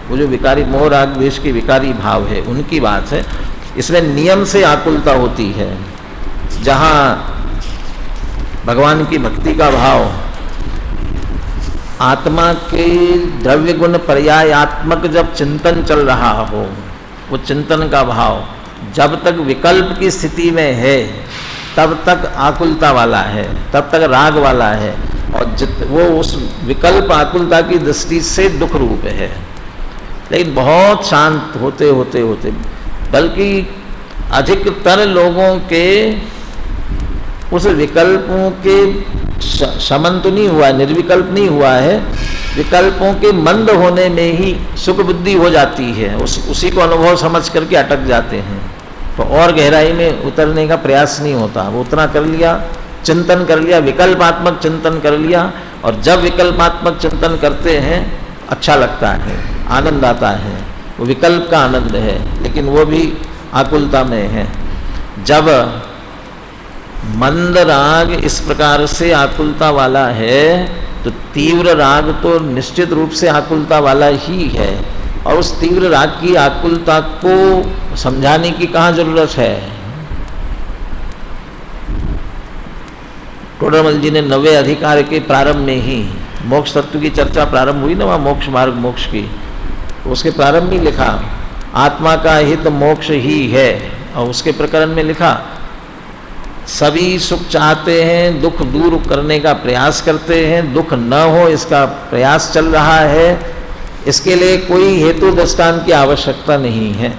वो जो विकारी मोह राग द्वेष के विकारी भाव है उनकी बात है। इसमें नियम से आकुलता होती है। जहाँ भगवान की भक्ति का भाव, आत्मा के द्रव्य गुण पर्यायात्मक जब चिंतन चल रहा हो, वो चिंतन का भाव जब तक विकल्प की स्थिति में है तब तक आकुलता वाला है, तब तक राग वाला है, और वो उस विकल्प आकुलता की दृष्टि से दुख रूप है। लेकिन बहुत शांत होते होते होते, बल्कि अधिकतर लोगों के उस विकल्पों के शमन तो नहीं हुआ, निर्विकल्प नहीं हुआ है, विकल्पों के मंद होने में ही सुख बुद्धि हो जाती है, उसी को अनुभव समझ करके अटक जाते हैं। तो और गहराई में उतरने का प्रयास नहीं होता। वो उतना कर लिया, चिंतन कर लिया, विकल्पात्मक चिंतन कर लिया, और जब विकल्पात्मक चिंतन करते हैं अच्छा लगता है, आनंद आता है, वो विकल्प का आनंद है, लेकिन वो भी आकुलता में है। जब मंद राग इस प्रकार से आकुलता वाला है तो तीव्र राग तो निश्चित रूप से आकुलता वाला ही है, और उस तीव्र राग की आकुलता को समझाने की कहाँ जरूरत है। टोडरमल जी ने 90 अधिकार के प्रारंभ में ही मोक्ष तत्व की चर्चा प्रारंभ हुई ना, वहाँ मोक्ष मार्ग मोक्ष की, उसके प्रारंभ में लिखा आत्मा का हित मोक्ष ही है, और उसके प्रकरण में लिखा सभी सुख चाहते हैं, दुख दूर करने का प्रयास करते हैं, दुख न हो इसका प्रयास चल रहा है, इसके लिए कोई हेतु दृष्टांत की आवश्यकता नहीं है।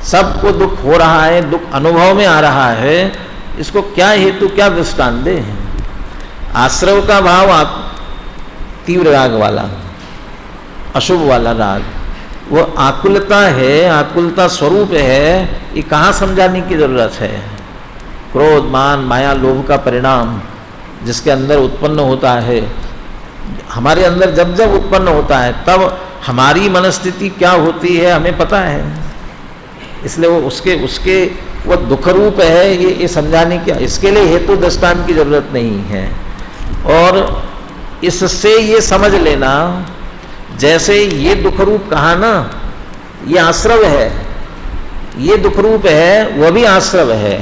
सबको दुख हो रहा है, दुख अनुभव में आ रहा है, इसको क्या हेतु क्या दृष्टांत दे। आश्रव का भाव तीव्र राग वाला, अशुभ वाला राग, वो आकुलता है, आकुलता स्वरूप है, ये कहाँ समझाने की जरूरत है। क्रोध मान माया लोभ का परिणाम जिसके अंदर उत्पन्न होता है, हमारे अंदर जब जब उत्पन्न होता है तब हमारी मनस्थिति क्या होती है हमें पता है, इसलिए वो उसके वो दुख रूप है, ये समझाने की, इसके लिए हेतु दृष्टांत की जरूरत नहीं है। और इससे ये समझ लेना, जैसे ये दुख रूप कहा ना, ये आश्रव है, ये दुख रूप है, वह भी आश्रव है,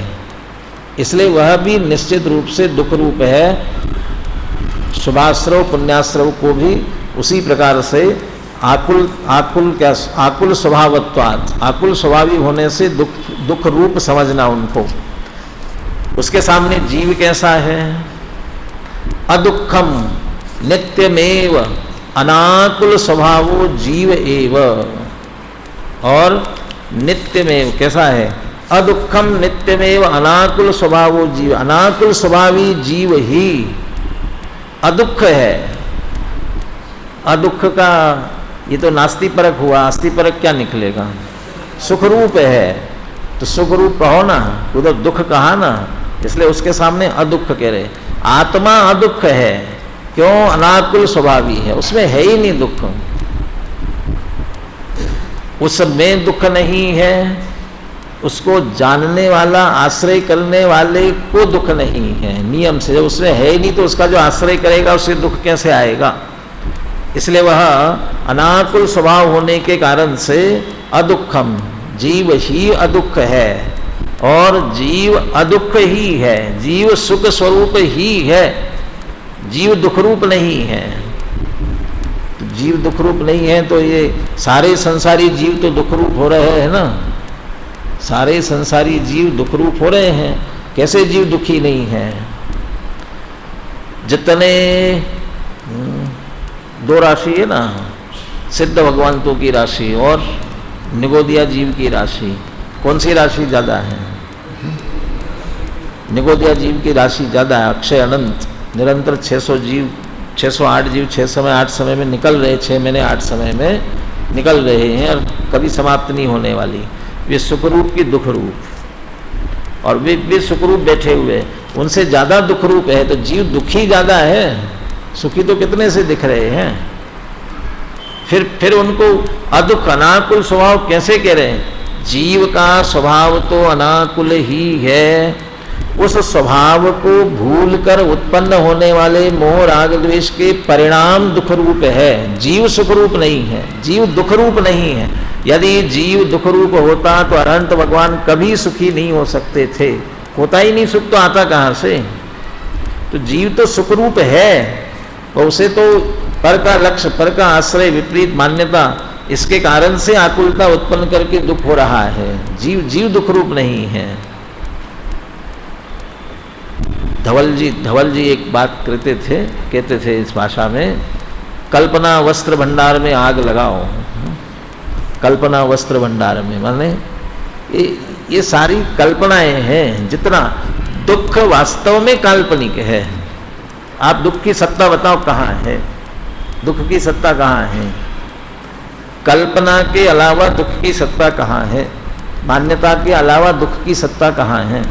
इसलिए वह भी निश्चित रूप से दुख रूप है। शुभाश्रव पुण्याश्रव को भी उसी प्रकार से आकुल स्वभावत्वात्, आकुल स्वभावी होने से दुख रूप समझना उनको। उसके सामने जीव कैसा है, अदुखम नित्यमेव अनाकुल स्वभावो जीव एव, और नित्यमेव कैसा है, अदुखम नित्यमेव अनाकुल स्वभावो जीव, अनाकुल स्वभावी जीव ही अदुख है। अदुख का ये तो नास्ति परक हुआ, आस्ति परक क्या निकलेगा, सुख रूप है, तो सुख रूप कहो ना, उधर दुख कहा ना, इसलिए उसके सामने अदुख कह रहे। आत्मा अदुख है, क्यों, अनाकुल स्वभावी है, उसमें है ही नहीं दुख, उसमें दुख नहीं है, उसको जानने वाला आश्रय करने वाले को दुख नहीं है नियम से, जब उसमें है ही नहीं तो उसका जो आश्रय करेगा उसे दुख कैसे आएगा। इसलिए वह अनाकुल स्वभाव होने के कारण से अदुखम, जीव ही अदुख है, और जीव अदुख ही है, जीव सुख स्वरूप ही है, जीव दुख रूप नहीं है। तो जीव दुख रूप नहीं है तो ये सारे संसारी जीव तो दुख रूप हो रहे हैं ना, सारे संसारी जीव दुख रूप हो रहे हैं, कैसे जीव दुखी नहीं है। जितने दो राशि है ना, सिद्ध भगवंतों की राशि और निगोदिया जीव की राशि, कौन सी राशि ज़्यादा है, निगोदिया जीव की राशि ज़्यादा है। अक्षय अनंत निरंतर 600 जीव, 608 जीव 6 समय 8 समय में निकल रहे, 6 महीने 8 समय में निकल रहे हैं, और कभी समाप्त नहीं होने वाली। वे सुखरूप की दुख रूप, और वे सुखरूप बैठे हुए, उनसे ज़्यादा दुख रूप है, तो जीव दुखी ज़्यादा है, सुखी तो कितने से दिख रहे हैं। फिर उनको अदुख अनाकुल स्वभाव कैसे कह रहे हैं, जीव का स्वभाव तो अनाकुल ही है, उस स्वभाव को भूलकर उत्पन्न होने वाले मोह राग द्वेष के परिणाम दुख रूप है, जीव सुख रूप नहीं है, जीव दुख रूप नहीं है। यदि जीव दुख रूप होता तो अनंत भगवान कभी सुखी नहीं हो सकते थे, होता ही नहीं, सुख तो आता कहाँ से। तो जीव तो सुख रूप है, और उसे तो पर का लक्ष्य, पर का आश्रय, विपरीत मान्यता, इसके कारण से आकुलता उत्पन्न करके दुख हो रहा है। जीव दुख रूप नहीं है। धवल जी एक बात कहते थे इस भाषा में, कल्पना वस्त्र भंडार में आग लगाओ। कल्पना वस्त्र भंडार में माने ये सारी कल्पनाएं हैं, जितना दुख वास्तव में काल्पनिक है। आप दुख की सत्ता बताओ कहाँ है, दुख की सत्ता कहाँ है? कल्पना के अलावा दुख की सत्ता कहाँ है? मान्यता के अलावा दुख की सत्ता कहाँ है?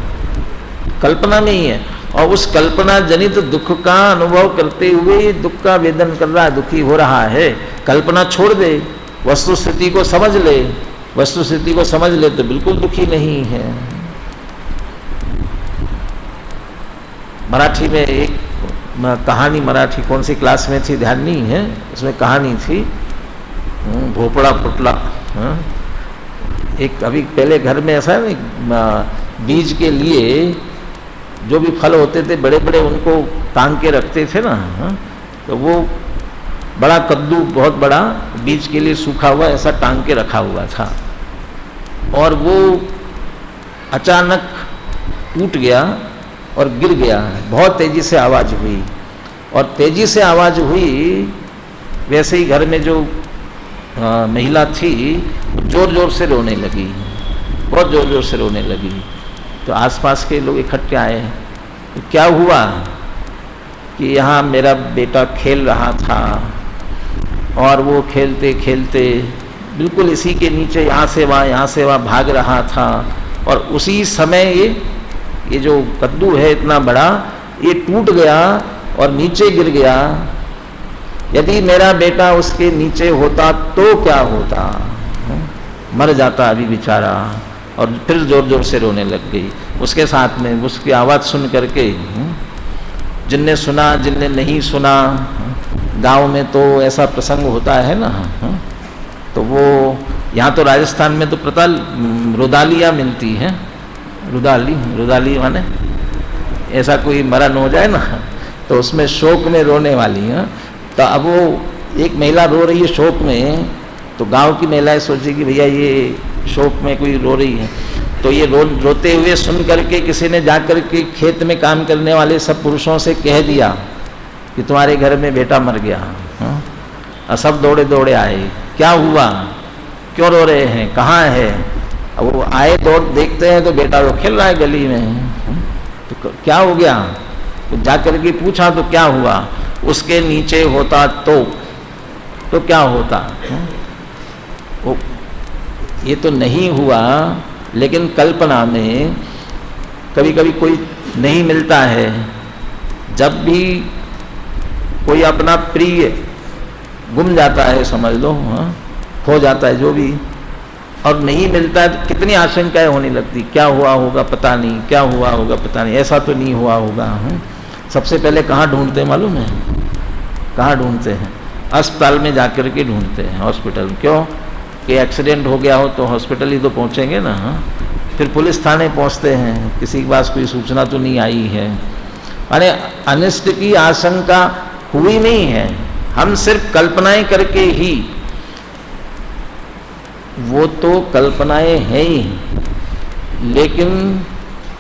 कल्पना में ही है। और उस कल्पना जनित दुख का अनुभव करते हुए दुख का वेदन कर रहा है, दुखी हो रहा है। कल्पना छोड़ दे, वस्तु स्थिति को समझ ले। वस्तु स्थिति को समझ ले तो बिल्कुल दुखी नहीं है। मराठी में एक कहानी, मराठी कौन सी क्लास में थी ध्यान नहीं है, उसमें कहानी थी भोपड़ा पुटला। एक अभी पहले घर में ऐसा है बीज के लिए जो भी फल होते थे बड़े बड़े उनको टांग के रखते थे ना, तो वो बड़ा कद्दू बहुत बड़ा बीज के लिए सूखा हुआ ऐसा टांग के रखा हुआ था, और वो अचानक टूट गया और गिर गया। बहुत तेजी से आवाज़ हुई, और तेजी से आवाज़ हुई वैसे ही घर में जो महिला थी जोर जोर से रोने लगी, बहुत जोर जोर से रोने लगी। तो आसपास के लोग इकट्ठे आए, तो क्या हुआ कि यहाँ मेरा बेटा खेल रहा था और वो खेलते खेलते बिल्कुल इसी के नीचे यहाँ से वहाँ भाग रहा था, और उसी समय ये जो कद्दू है इतना बड़ा ये टूट गया और नीचे गिर गया। यदि मेरा बेटा उसके नीचे होता तो क्या होता, मर जाता अभी बेचारा। और फिर जोर जोर से रोने लग गई। उसके साथ में उसकी आवाज़ सुन करके जिनने सुना जिनने नहीं सुना, गांव में तो ऐसा प्रसंग होता है ना, तो वो यहाँ तो राजस्थान में तो पता रुदालियाँ मिलती हैं। रुदाली माने ऐसा कोई मरण हो जाए ना तो उसमें शोक में रोने वाली है। तो अब वो एक महिला रो रही है शोक में, तो गांव की महिलाएं सोची कि भैया ये शोक में कोई रो रही है, तो ये रोते हुए सुन करके किसी ने जाकर के खेत में काम करने वाले सब पुरुषों से कह दिया कि तुम्हारे घर में बेटा मर गया। और सब दौड़े दौड़े आए, क्या हुआ, क्यों रो रहे हैं, कहाँ है? अब वो आए दौड़ देखते हैं तो बेटा वो खेल रहा है गली में। तो क्या हो गया? तो जाकर के पूछा तो क्या हुआ? उसके नीचे होता तो क्या होता? वो ये तो नहीं हुआ, लेकिन कल्पना में कभी कभी कोई नहीं मिलता है। जब भी कोई अपना प्रिय गुम जाता है समझ लो, खो जाता है जो भी, और नहीं मिलता है तो कितनी आशंकाएं होने लगती, क्या हुआ होगा पता नहीं, क्या हुआ होगा पता नहीं, ऐसा तो नहीं हुआ होगा। सबसे पहले कहाँ ढूंढते हैं मालूम है? कहाँ ढूंढते हैं? अस्पताल में जाकर के ढूंढते हैं, हॉस्पिटल। क्यों कि एक्सीडेंट हो गया हो तो हॉस्पिटल ही तो पहुँचेंगे ना। फिर पुलिस थाने पहुँचते हैं, किसी के पास कोई सूचना तो नहीं आई है। अरे अनिष्ट की आशंका हुई नहीं है, हम सिर्फ कल्पनाएं करके ही, वो तो कल्पनाएं हैं ही, लेकिन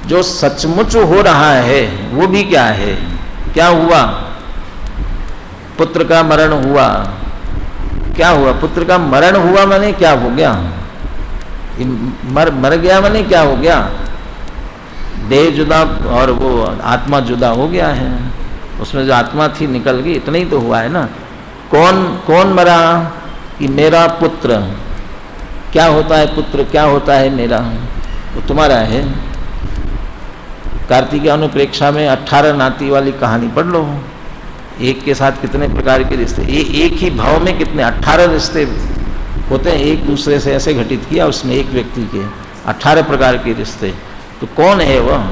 जो सचमुच हो रहा है वो भी क्या है? क्या हुआ? पुत्र का मरण हुआ। क्या हुआ? पुत्र का मरण हुआ माने क्या हो गया? मर गया माने क्या हो गया? देह जुदा और वो आत्मा जुदा हो गया है। उसमें जो आत्मा थी निकल गई, इतना ही तो हुआ है ना। कौन मरा? कि मेरा पुत्र। क्या होता है पुत्र? क्या होता है मेरा? वो तुम्हारा है। कार्तिक अनुप्रेक्षा में 18 नाती वाली कहानी पढ़ लो। एक के साथ कितने प्रकार के रिश्ते, एक ही भाव में कितने 18 रिश्ते होते हैं एक दूसरे से ऐसे घटित किया उसमें एक व्यक्ति के 18 प्रकार के रिश्ते। तो कौन है वह?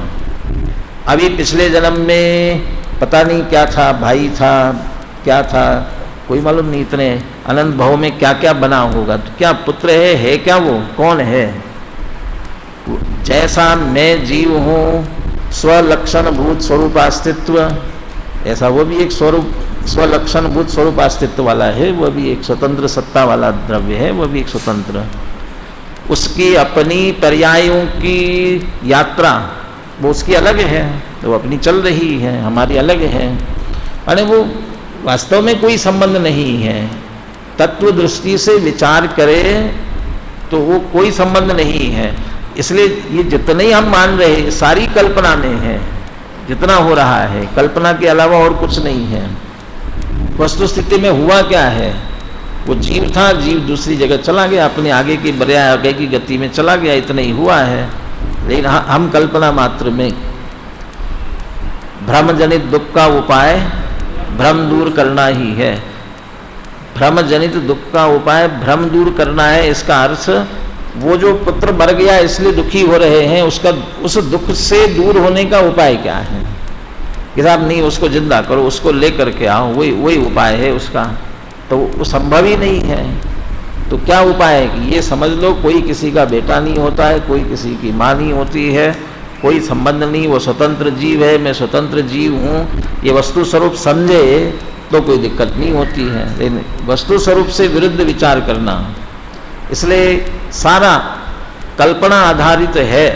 अभी पिछले जन्म में पता नहीं क्या था, भाई था, क्या था, कोई मालूम नहीं। इतने अनंत भाव में क्या क्या बना होगा। तो क्या पुत्र है क्या? वो कौन है? जैसा मैं जीव हूँ, स्वलक्षण भूत स्वरूप अस्तित्व, ऐसा वो भी एक स्वरूप स्वलक्षण भूत स्वरूप अस्तित्व वाला है। वह भी एक स्वतंत्र सत्ता वाला द्रव्य है, वह भी एक स्वतंत्र। उसकी अपनी पर्यायों की यात्रा वो उसकी अलग है, वो अपनी चल रही है, हमारी अलग है। अरे वो वास्तव में कोई संबंध नहीं है। तत्व दृष्टि से विचार करें तो वो कोई संबंध नहीं है। इसलिए ये जितने हम मान रहे हैं सारी कल्पना में है। जितना हो रहा है कल्पना के अलावा और कुछ नहीं है। वस्तु स्थिति में हुआ क्या है, वो जीव था, जीव दूसरी जगह चला गया, अपने आगे की बर्या आगे की गति में चला गया, इतना ही हुआ है। लेकिन हम कल्पना मात्र में भ्रम जनित दुख का उपाय भ्रम दूर करना ही है। भ्रम जनित दुख का उपाय भ्रम दूर करना है। इसका अर्थ वो जो पुत्र मर गया इसलिए दुखी हो रहे हैं, उस दुख से दूर होने का उपाय क्या है कि साहब नहीं उसको जिंदा करो, उसको लेकर के आओ, वही उपाय है उसका, तो वो संभव ही नहीं है। तो क्या उपाय है कि ये समझ लो कोई किसी का बेटा नहीं होता है, कोई किसी की माँ नहीं होती है, कोई संबंध नहीं, वो स्वतंत्र जीव है, मैं स्वतंत्र जीव हूँ, ये वस्तु स्वरूप समझे तो कोई दिक्कत नहीं होती है। लेकिन वस्तु स्वरूप से विरुद्ध विचार करना, इसलिए सारा कल्पना आधारित है।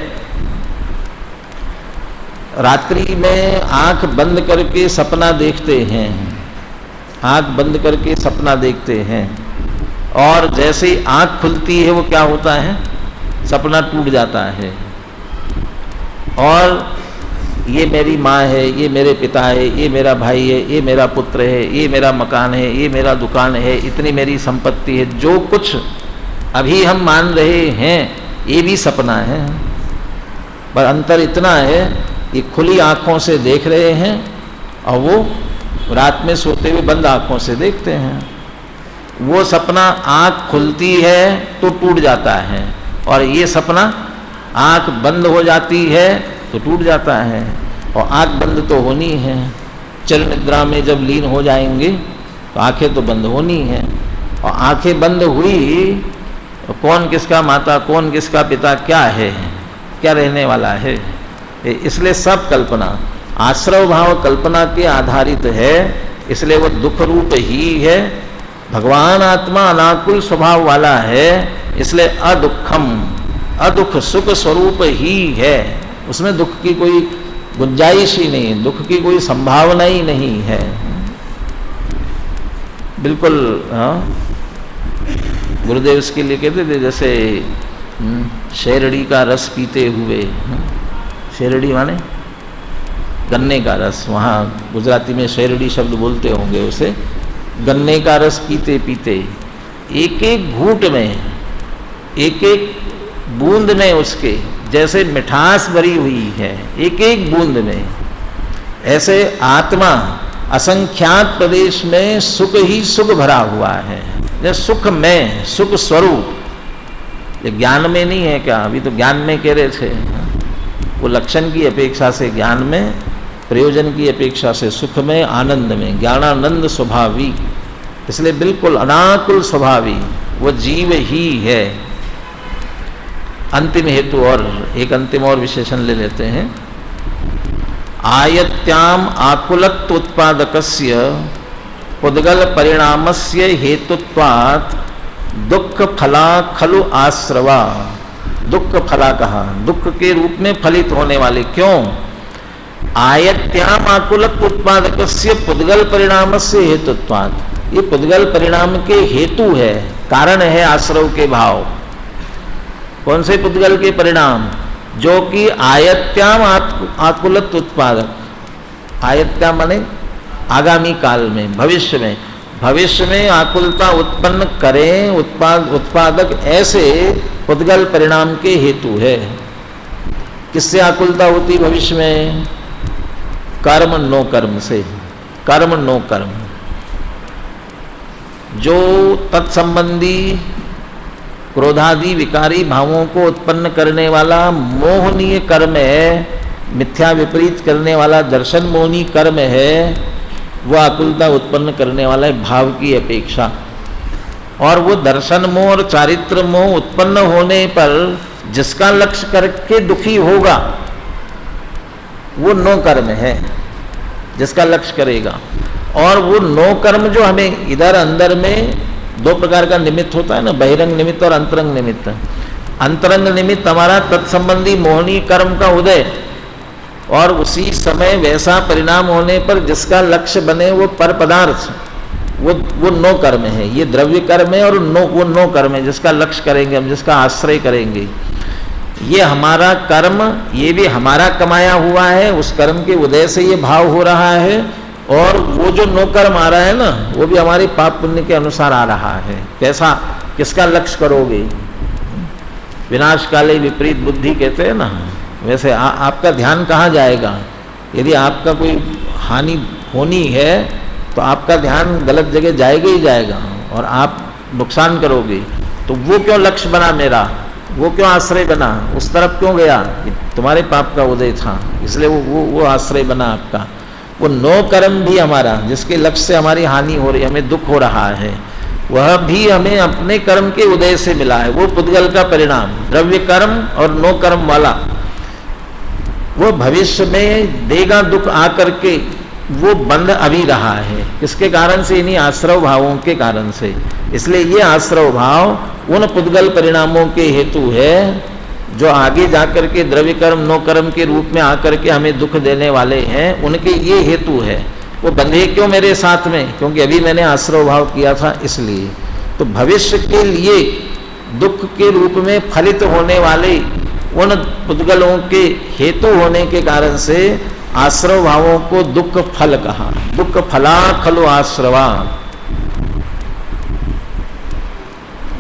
रात्रि में आंख बंद करके सपना देखते हैं, आंख बंद करके सपना देखते हैं, और जैसे ही आंख खुलती है वो क्या होता है, सपना टूट जाता है। और ये मेरी माँ है, ये मेरे पिता है, ये मेरा भाई है, ये मेरा पुत्र है, ये मेरा मकान है, ये मेरा दुकान है, इतनी मेरी संपत्ति है, जो कुछ अभी हम मान रहे हैं ये भी सपना है। पर अंतर इतना है कि खुली आंखों से देख रहे हैं और वो रात में सोते हुए बंद आंखों से देखते हैं। वो सपना आंख खुलती है तो टूट जाता है, और ये सपना आंख बंद हो जाती है तो टूट जाता है। और आंख बंद तो होनी है, चिर निद्रा में जब लीन हो जाएंगे तो आंखें तो बंद होनी है। और आंखें बंद हुई तो कौन किसका माता, कौन किसका पिता, क्या है, क्या रहने वाला है। इसलिए सब कल्पना आश्रव भाव कल्पना के आधारित है, इसलिए वो दुख रूप ही है। भगवान आत्मा अनाकुल स्वभाव वाला है, इसलिए अदुखम, अदुख सुख स्वरूप ही है। उसमें दुख की कोई गुंजाइश ही नहीं, दुख की कोई संभावना ही नहीं है, बिल्कुल। हाँ, गुरुदेव इसके लिए कहते थे जैसे शेरड़ी का रस पीते हुए, शेरड़ी माने गन्ने का रस, वहाँ गुजराती में शेरड़ी शब्द बोलते होंगे उसे। गन्ने का रस पीते पीते एक एक घूंट में, एक एक बूंद में उसके जैसे मिठास भरी हुई है, एक एक बूंद में, ऐसे आत्मा असंख्यात प्रदेश में सुख ही सुख भरा हुआ है। सुख में, सुख स्वरूप, ये ज्ञान में नहीं है क्या? अभी तो ज्ञान में कह रहे थे, वो लक्षण की अपेक्षा से ज्ञान में, प्रयोजन की अपेक्षा से सुख में, आनंद में, ज्ञानानंद स्वभावी, इसलिए बिल्कुल अनाकुल स्वभावी वो जीव ही है। अंतिम हेतु और एक अंतिम और विशेषण ले लेते हैं। आयत्याम आकुलत्व उत्पादकस्य पुद्गल परिणामस्य हेतुत्वात् दुख फला खलु आश्रवा। दुख फला कहा, दुख के रूप में फलित होने वाले। क्यों? आयत्याम आकुलत्व उत्पादकस्य पुद्गल परिणामस्य हेतुत्वात्, ये पुद्गल परिणाम के हेतु है, कारण है आश्रव के भाव। कौन से पुद्गल के परिणाम? जो कि आयत्याम आकुलत्व उत्पादक, आयत्याम माने आगामी काल में, भविष्य में, भविष्य में आकुलता उत्पन्न करें, उत्पादक ऐसे पुद्गल परिणाम के हेतु है। किससे आकुलता होती भविष्य में? कर्म नो कर्म से, कर्म नो कर्म। जो तत्संबंधी क्रोधादि विकारी भावों को उत्पन्न करने वाला मोहनीय कर्म है, मिथ्या विपरीत करने वाला दर्शन मोहनी कर्म है, वह आकुलता उत्पन्न करने वाला है भाव की अपेक्षा। और वो दर्शन मोह और चारित्र मोह उत्पन्न होने पर जिसका लक्ष्य करके दुखी होगा वो नो कर्म है, जिसका लक्ष्य करेगा। और वो नो कर्म जो हमें इधर अंदर में दो प्रकार का निमित्त होता है ना, बहिरंग निमित्त और अंतरंग निमित्त। अंतरंग निमित्त हमारा तत्संबंधी मोहनी कर्म का उदय, और उसी समय वैसा परिणाम होने पर जिसका लक्ष्य बने वो पर पदार्थ, वो नो कर्म है। ये द्रव्य कर्म है और वो नो कर्म है, जिसका लक्ष्य करेंगे हम, जिसका आश्रय करेंगे। ये हमारा कर्म, ये भी हमारा कमाया हुआ है, उस कर्म के उदय से ये भाव हो रहा है। और वो जो नौकर्म आ रहा है ना, वो भी हमारे पाप पुण्य के अनुसार आ रहा है। कैसा, किसका लक्ष्य करोगे? विनाश काले विपरीत बुद्धि कहते हैं ना, वैसे आपका ध्यान कहाँ जाएगा? यदि आपका कोई हानि होनी है तो आपका ध्यान गलत जगह जाएगा ही जाएगा और आप नुकसान करोगे। तो वो क्यों लक्ष्य बना मेरा, वो क्यों आश्रय बना, उस तरफ क्यों गया? तुम्हारे पाप का उदय था, इसलिए वो आश्रय बना आपका। वो नो कर्म भी हमारा, जिसके लक्ष्य से हमारी हानि हो रही है, हमें दुख हो रहा है, वह भी हमें अपने कर्म के उदय से मिला है। वो पुद्गल का परिणाम, द्रव्य कर्म और नो कर्म वाला, वो भविष्य में देगा दुख आकर के, वो बंध अभी रहा है। किसके कारण से? इन्हीं आश्रव भावों के कारण से। इसलिए ये आश्रव भाव उन पुद्गल परिणामों के हेतु है जो आगे जाकर के द्रव्य कर्म नो कर्म के रूप में आकर के हमें दुख देने वाले हैं, उनके ये हेतु है। वो बंधे क्यों मेरे साथ में? क्योंकि अभी मैंने आश्रव भाव किया था, इसलिए। तो भविष्य के लिए दुख के रूप में फलित होने वाले उन पुद्गलों के हेतु होने के कारण से आश्रव भावों को दुख फल कहा। दुख फला खलु आश्रवा।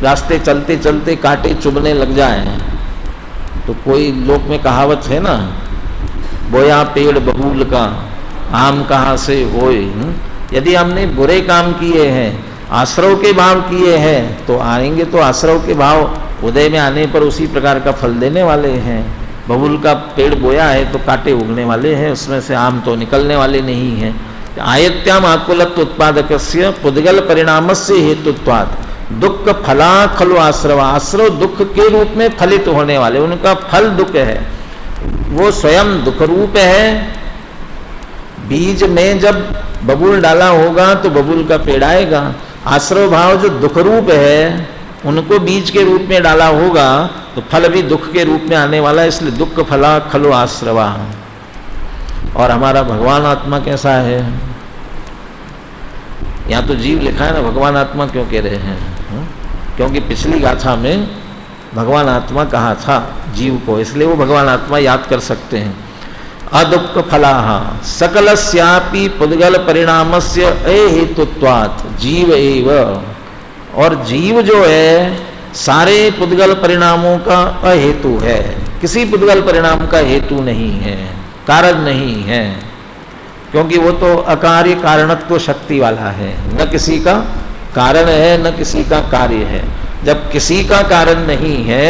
रास्ते चलते चलते कांटे चुभने लग जाए तो कोई लोक में कहावत है ना, बोया पेड़ बबूल का आम कहाँ से होए। यदि हमने बुरे काम किए हैं, आश्रव के भाव किए हैं, तो आएंगे तो आश्रव के भाव उदय में आने पर उसी प्रकार का फल देने वाले हैं। बबूल का पेड़ बोया है तो कांटे उगने वाले हैं, उसमें से आम तो निकलने वाले नहीं हैं। आयत्याम आकुलत्व उत्पादकस्य पुद्गल परिणामस्य हेतुत्वात् दुख फला खलु आश्रव। आश्रव दुख के रूप में फलित होने वाले, उनका फल दुख है, वो स्वयं दुख रूप है। बीज में जब बबूल डाला होगा तो बबूल का पेड़ आएगा। आश्रव भाव जो दुख रूप है, उनको बीज के रूप में डाला होगा तो फल भी दुख के रूप में आने वाला है। इसलिए दुख फला खलु आश्रवा। और हमारा भगवान आत्मा कैसा है? यहाँ तो जीव लिखा है ना, भगवान आत्मा क्यों कह रहे हैं? क्योंकि पिछली गाथा में भगवान आत्मा कहा था जीव को, इसलिए वो भगवान आत्मा याद कर सकते हैं। अदुख फलाह सकलस्यापि पुद्गल परिणामस्य अहेतुत्वात् जीव एव। और जीव जो है सारे पुद्गल परिणामों का अहेतु है, किसी पुद्गल परिणाम का हेतु नहीं है, कारण नहीं है, क्योंकि वो तो अकार्य कारणत्व शक्ति वाला है। न किसी का कारण है न किसी का कार्य है। जब किसी का कारण नहीं है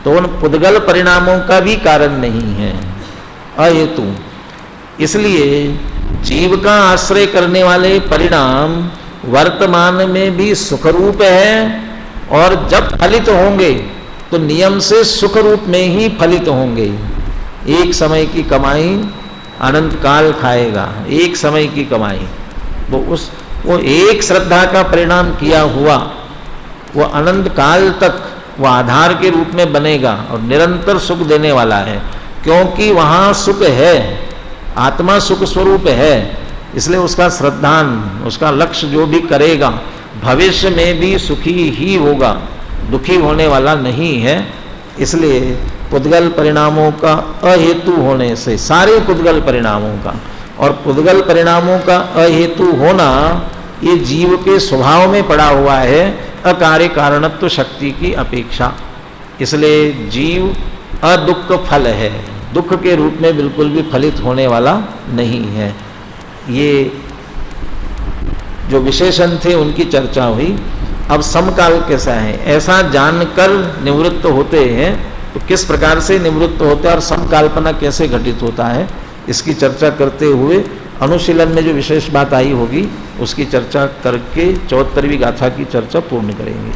तो उन पुद्गल परिणामों का भी कारण नहीं है, अहेतु। इसलिए जीव का आश्रय करने वाले परिणाम वर्तमान में भी सुख रूप है, और जब फलित होंगे तो नियम से सुख रूप में ही फलित होंगे। एक समय की कमाई अनंत काल खाएगा, एक समय की कमाई, वो एक श्रद्धा का परिणाम किया हुआ वो अनंत काल तक वो आधार के रूप में बनेगा और निरंतर सुख देने वाला है, क्योंकि वहाँ सुख है, आत्मा सुख स्वरूप है। इसलिए उसका श्रद्धान, उसका लक्ष्य जो भी करेगा भविष्य में भी सुखी ही होगा, दुखी होने वाला नहीं है। इसलिए पुद्गल परिणामों का अहेतु होने से, सारे पुद्गल परिणामों का, और पुद्गल परिणामों का अहेतु होना ये जीव के स्वभाव में पड़ा हुआ है, अकार्य कारणत्व शक्ति की अपेक्षा। इसलिए जीव अदुख फल है, दुख के रूप में बिल्कुल भी फलित होने वाला नहीं है। ये जो विशेषण थे उनकी चर्चा हुई। अब समकाल कैसा है, ऐसा जानकर निवृत्त होते हैं तो किस प्रकार से निवृत्त होते हैं और समकाल्पना कैसे घटित होता है, इसकी चर्चा करते हुए अनुशीलन में जो विशेष बात आई होगी उसकी चर्चा करके 74वीं गाथा की चर्चा पूर्ण करेंगे।